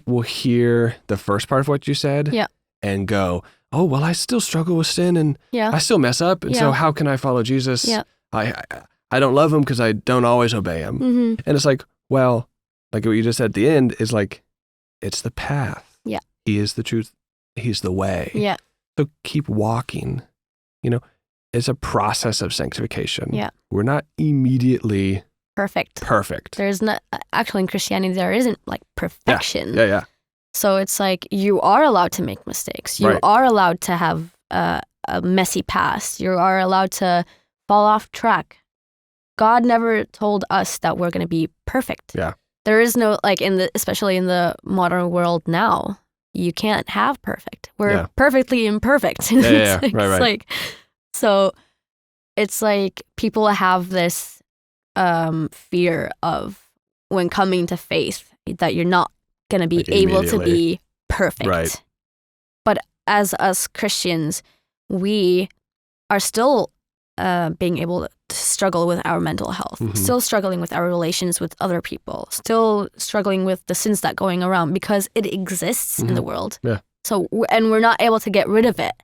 will hear the first part of what you said and go, oh, well, I still struggle with sin and I still mess up. And so how can I follow Jesus? Yeah. I don't love him because I don't always obey him. Mm-hmm. And it's like, well, like what you just said at the end is like, it's the path. Yeah. He is the truth. He's the way. Yeah. So keep walking. It's a process of sanctification. Yeah. We're not immediately perfect. There's not, actually in Christianity, there isn't like perfection. Yeah. So it's like, you are allowed to make mistakes. You are allowed to have a messy past. You are allowed to fall off track. God never told us that we're going to be perfect. Yeah. There is no, like, especially in the modern world now, you can't have perfect. We're perfectly imperfect. Yeah. Right. It's like, so it's like people have this fear of, when coming to faith, that you're not going to be like able to be perfect. Right. But as us Christians, we are still being able to struggle with our mental health, still struggling with our relations with other people, still struggling with the sins that going around, because it exists in the world. Yeah. So, and we're not able to get rid of it.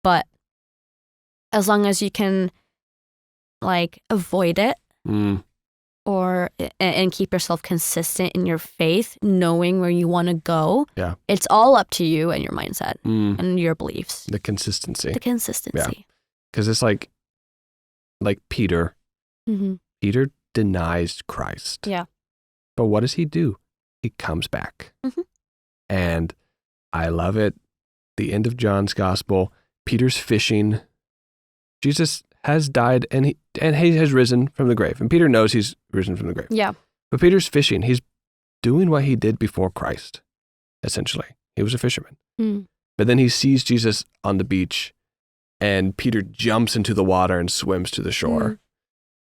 But as long as you can, like, avoid it, or and keep yourself consistent in your faith, knowing where you want to go, it's all up to you and your mindset and your beliefs. The consistency. Yeah. Because it's like Peter. Peter denies Christ. Yeah. But what does he do? He comes back. And I love it. The end of John's gospel, Peter's fishing. Jesus has died and he has risen from the grave. And Peter knows he's risen from the grave. Yeah. But Peter's fishing. He's doing what he did before Christ, essentially. He was a fisherman. But then he sees Jesus on the beach, and Peter jumps into the water and swims to the shore.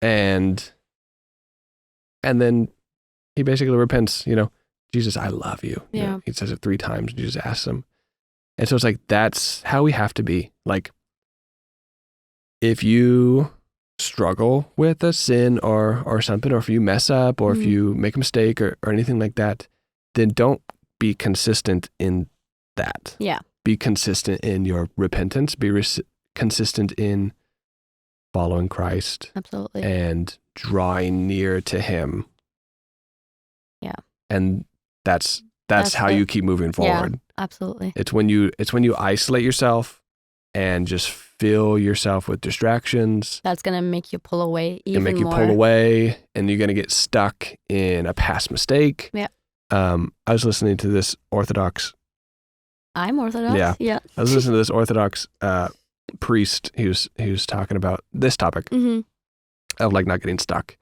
And then he basically repents, Jesus, I love you. Yeah. He says it 3 times. Jesus asks him. And so it's like, that's how we have to be. Like, if you struggle with a sin or something, or if you mess up, or if you make a mistake or anything like that, then don't be consistent in that. Yeah. Be consistent in your repentance. Be consistent in following Christ. Absolutely. And drawing near to Him. Yeah. And that's how you keep moving forward. Yeah, absolutely. It's when you isolate yourself and just fill yourself with distractions. That's going to make you pull away even more. And make you pull away, and you're going to get stuck in a past mistake. Yeah. I was listening to this Orthodox. I'm Orthodox. Yeah. I was listening to this Orthodox priest. He was talking about this topic of like not getting stuck,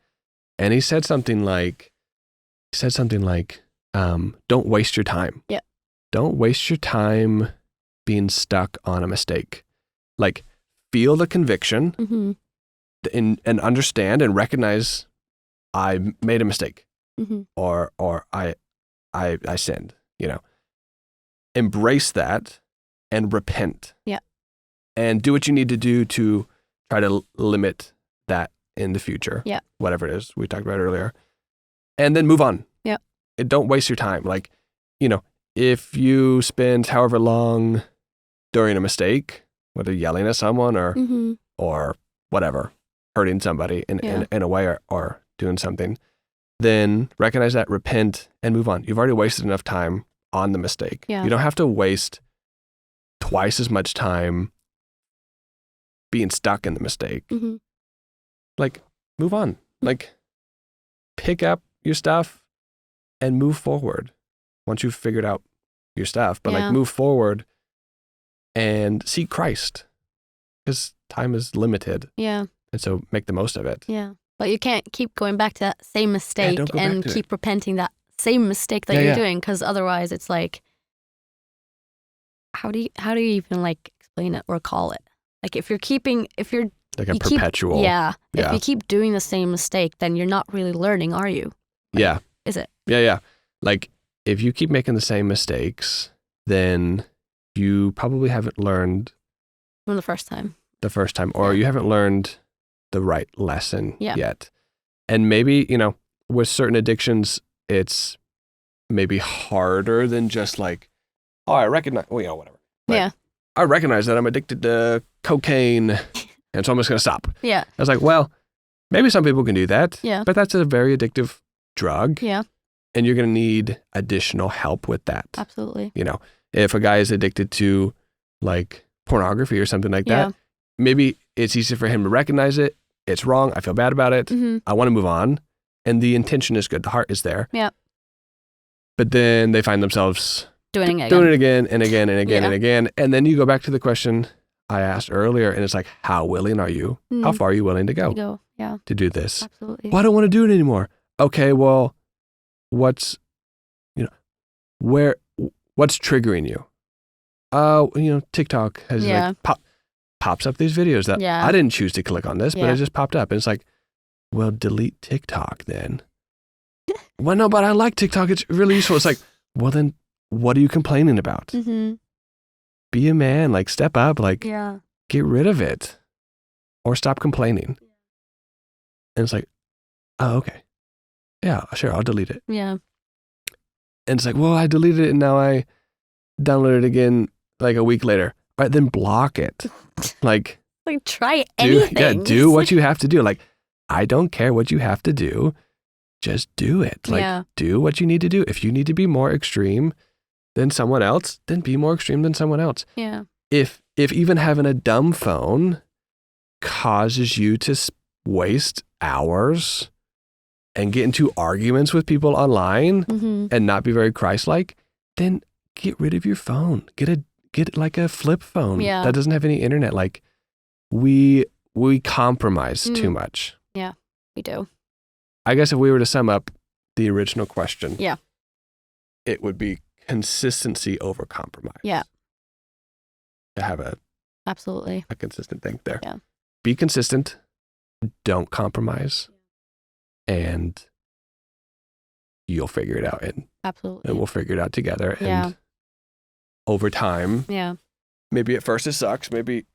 and he said something like, don't waste your time. Yeah. Don't waste your time being stuck on a mistake. Like, feel the conviction and understand and recognize I made a mistake or I sinned, Embrace that and repent. Yeah. And do what you need to do to try to limit that in the future. Yeah. Whatever it is we talked about earlier. And then move on. Yeah. And don't waste your time. Like, if you spend however long during a mistake, whether yelling at someone or whatever, hurting somebody in a way or doing something, then recognize that, repent, and move on. You've already wasted enough time on the mistake. Yeah. You don't have to waste twice as much time being stuck in the mistake. Like, move on. Like, pick up your stuff and move forward once you've figured out your stuff. But like, move forward and seek Christ, because time is limited. Yeah. And so make the most of it. Yeah. But you can't keep going back to that same mistake and keep repenting that same mistake that you're doing, because otherwise it's like, how do you even like explain it or call it? Like, if you're like a perpetual. If you keep doing the same mistake, then you're not really learning, are you? Like, is it? Yeah. Like, if you keep making the same mistakes, then you probably haven't learned from the first time, or you haven't learned the right lesson yet. And maybe, with certain addictions, it's maybe harder than just like, oh, I recognize, whatever. Like, I recognize that I'm addicted to cocaine, and so I'm just going to stop. Yeah. I was like, well, maybe some people can do that. Yeah. But that's a very addictive drug. Yeah. And you're going to need additional help with that. Absolutely. If a guy is addicted to like pornography or something like that, maybe it's easy for him to recognize it. It's wrong. I feel bad about it. I want to move on. And the intention is good. The heart is there. Yeah. But then they find themselves doing it again and again and again and again. And then you go back to the question I asked earlier, and it's like, how willing are you? How far are you willing to go? To do this? Absolutely. Well, I don't want to do it anymore. Okay, well, what's triggering you? TikTok has like pops up these videos that I didn't choose to click on this, but it just popped up. And it's like, well, delete TikTok then. Well, no, but I like TikTok. It's really useful. It's like, well, then what are you complaining about? Be a man, like step up, like get rid of it or stop complaining. And it's like, oh, okay. Yeah, sure. I'll delete it. Yeah. And it's like, well, I deleted it and now I downloaded it again like a week later. All right, then block it. Like try anything. Do what you have to do. Like, I don't care what you have to do. Just do it. Like, do what you need to do. If you need to be more extreme than someone else, then be more extreme than someone else. Yeah. If even having a dumb phone causes you to waste hours and get into arguments with people online and not be very Christ-like, then get rid of your phone. Get like a flip phone that doesn't have any internet. Like, we compromise too much. Yeah, we do. I guess if we were to sum up the original question, it would be consistency over compromise. Yeah. To have a consistent thing there. Yeah. Be consistent. Don't compromise. And you'll figure it out. And we'll figure it out together. And over time, maybe at first it sucks. Maybe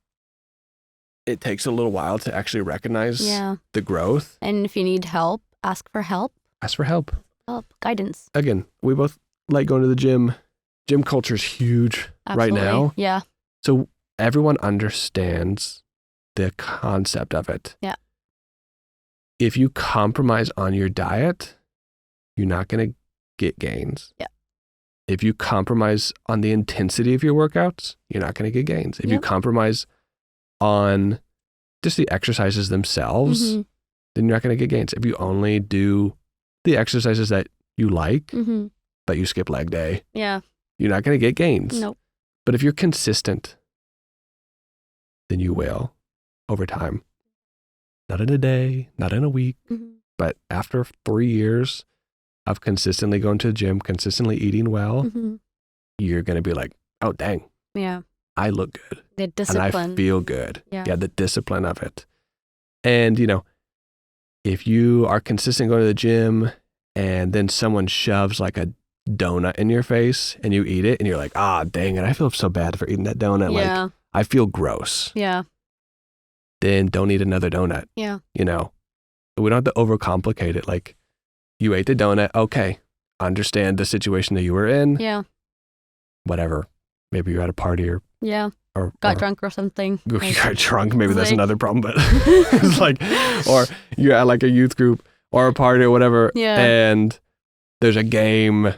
it takes a little while to actually recognize the growth. And if you need help, ask for help. Ask for help. Guidance. Again, we both like going to the gym. Gym culture is huge right Absolutely. now. Yeah. So everyone understands the concept of it. Yeah. If you compromise on your diet, you're not going to get gains. Yeah. If you compromise on the intensity of your workouts, you're not going to get gains. If you compromise on just the exercises themselves, then you're not going to get gains. If you only do the exercises that you like, but you skip leg day, Yeah. you're not going to get gains. Nope. But if you're consistent, then you will over time. Not in a day, not in a week, but after 3 years of consistently going to the gym, consistently eating well, you're going to be like, oh, dang. Yeah. I look good. The discipline. And I feel good. Yeah. The discipline of it. And, if you are consistent going to the gym and then someone shoves like a donut in your face and you eat it and you're like, dang it, I feel so bad for eating that donut. Yeah. Like, I feel gross. Yeah. Then don't eat another donut. Yeah. We don't have to overcomplicate it. Like, you ate the donut. Okay. Understand the situation that you were in. Yeah. Whatever. Maybe you're at a party or got drunk or something. You got drunk. Maybe that's another problem, but it's like, or you're at like a youth group or a party or whatever. Yeah. And there's a game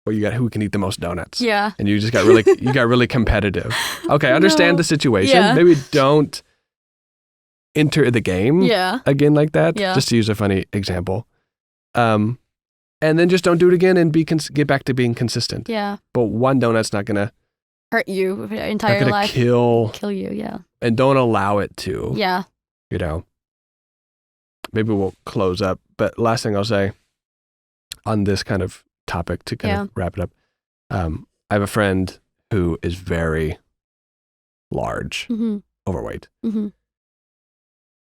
where you got who can eat the most donuts. Yeah. And you just got really competitive. Okay. Understand the situation. Yeah. Maybe don't enter the game again like that. Yeah. Just to use a funny example. And then just don't do it again and get back to being consistent. Yeah. But one donut's not going to hurt you your entire life. Kill you. Yeah. And don't allow it to. Yeah. Maybe we'll close up. But last thing I'll say on this kind of topic to kind of wrap it up. I have a friend who is very large, overweight. And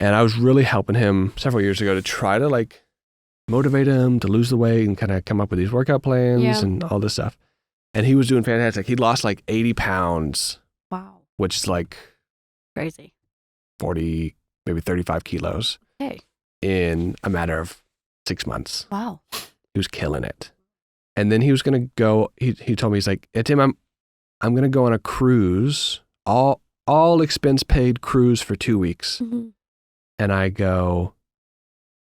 I was really helping him several years ago to try to like motivate him to lose the weight and kind of come up with these workout plans and all this stuff. And he was doing fantastic. He'd lost like 80 pounds. Wow. Which is like crazy. 40, maybe 35 kilos. Okay. In a matter of 6 months. Wow. He was killing it. And then he was going to go, he told me, he's like, yeah, Tim, I'm going to go on a cruise, all expense paid cruise for 2 weeks. And I go,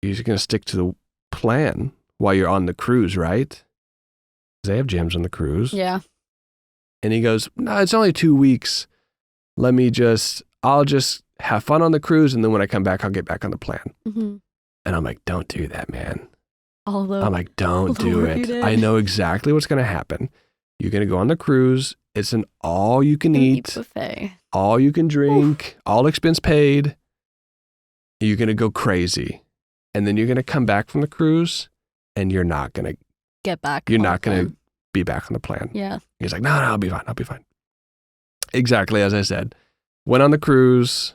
you're going to stick to the plan while you're on the cruise, right? Because they have gyms on the cruise. Yeah. And he goes, no, it's only 2 weeks. I'll just have fun on the cruise. And then when I come back, I'll get back on the plan. And I'm like, don't do that, man. I'm like, don't do it. I know exactly what's going to happen. You're going to go on the cruise. It's an all you can eat buffet, all you can drink, all expense paid. You're going to go crazy. And then you're going to come back from the cruise and you're not going to get back. You're not going to be back on the plan. Yeah. He's like, no, I'll be fine. Exactly as I said. Went on the cruise,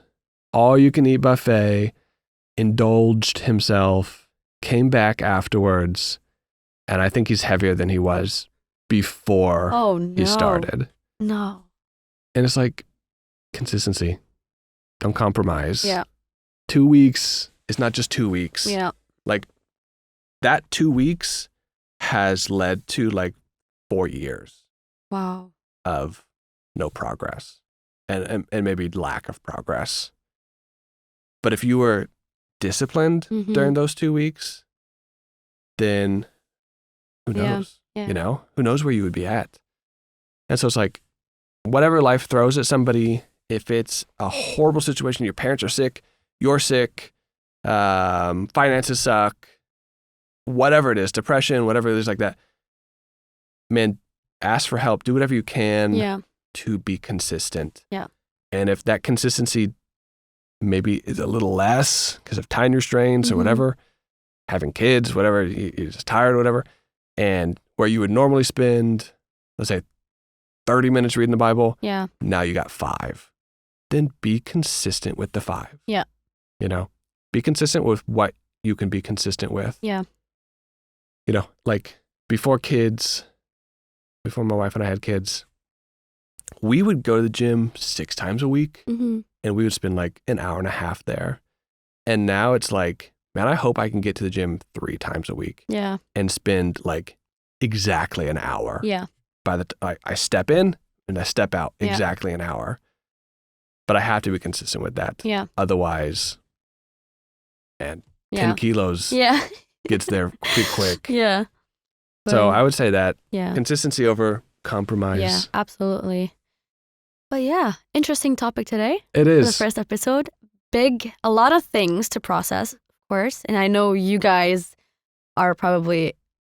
all you can eat buffet, indulged himself, came back afterwards, and I think he's heavier than he was before he started. No. And it's like consistency. Don't compromise. Yeah. 2 weeks is not just 2 weeks. Yeah. Like that 2 weeks has led to like 4 years. Wow. Of no progress and maybe lack of progress. But if you were disciplined during those 2 weeks, then who knows? Yeah. Who knows where you would be at? And so it's like, whatever life throws at somebody, if it's a horrible situation, your parents are sick, you're sick, finances suck, whatever it is, depression, whatever it is like that, man, ask for help, do whatever you can to be consistent. Yeah. And if that consistency maybe is a little less because of time restraints or whatever, having kids, whatever, you're just tired or whatever, and where you would normally spend, let's say, 30 minutes reading the Bible, now you got 5. Then be consistent with the 5. Yeah. Be consistent with what you can be consistent with. Yeah. Like before my wife and I had kids, we would go to the gym 6 times a week and we would spend like an hour and a half there. And now it's like, man, I hope I can get to the gym 3 times a week. Yeah. And spend like exactly an hour. Yeah. By the I step in and I step out Yeah. exactly an hour. But I have to be consistent with that. Yeah. Otherwise, man, Yeah. 10 kilos Yeah. gets there pretty quick. Yeah. So But- I would say that yeah. consistency over compromise. Yeah, absolutely. But yeah, interesting topic today. It For the is. first episode. A lot of things to process, of course. And I know you guys are probably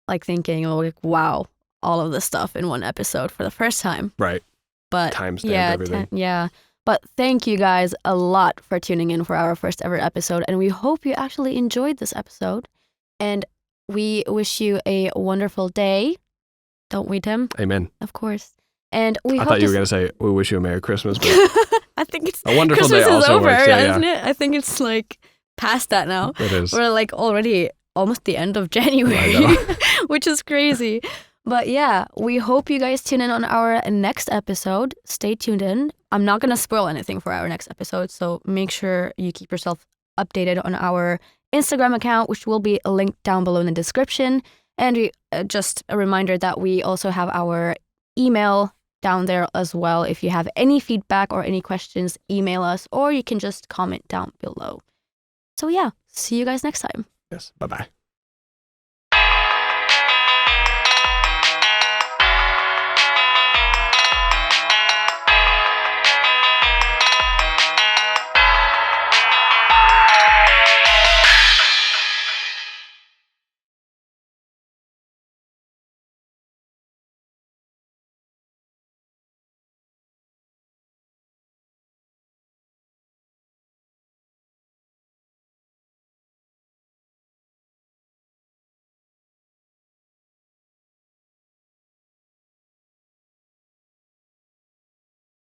like thinking, oh, like, wow, all of this stuff in one episode for the first time. Right. But Timestamp yeah, everything. yeah. But thank you guys a lot for tuning in for our first ever episode. And we hope you actually enjoyed this episode. And we wish you a wonderful day. Don't we, Tim? Amen. Of course. And we I hope thought you to were going to say, we wish you a Merry Christmas, but I think it's a wonderful Christmas day is also over, works. Yeah, isn't it? I think it's like past that now. It is. We're like already almost the end of January, I know. which is crazy. But yeah, we hope you guys tune in on our next episode. Stay tuned in. I'm not going to spoil anything for our next episode, so make sure you keep yourself updated on our Instagram account, which will be linked down below in the description. And just a reminder that we also have our email down there as well. If you have any feedback or any questions, email us, or you can just comment down below. So yeah, see you guys next time. Yes. Bye-bye.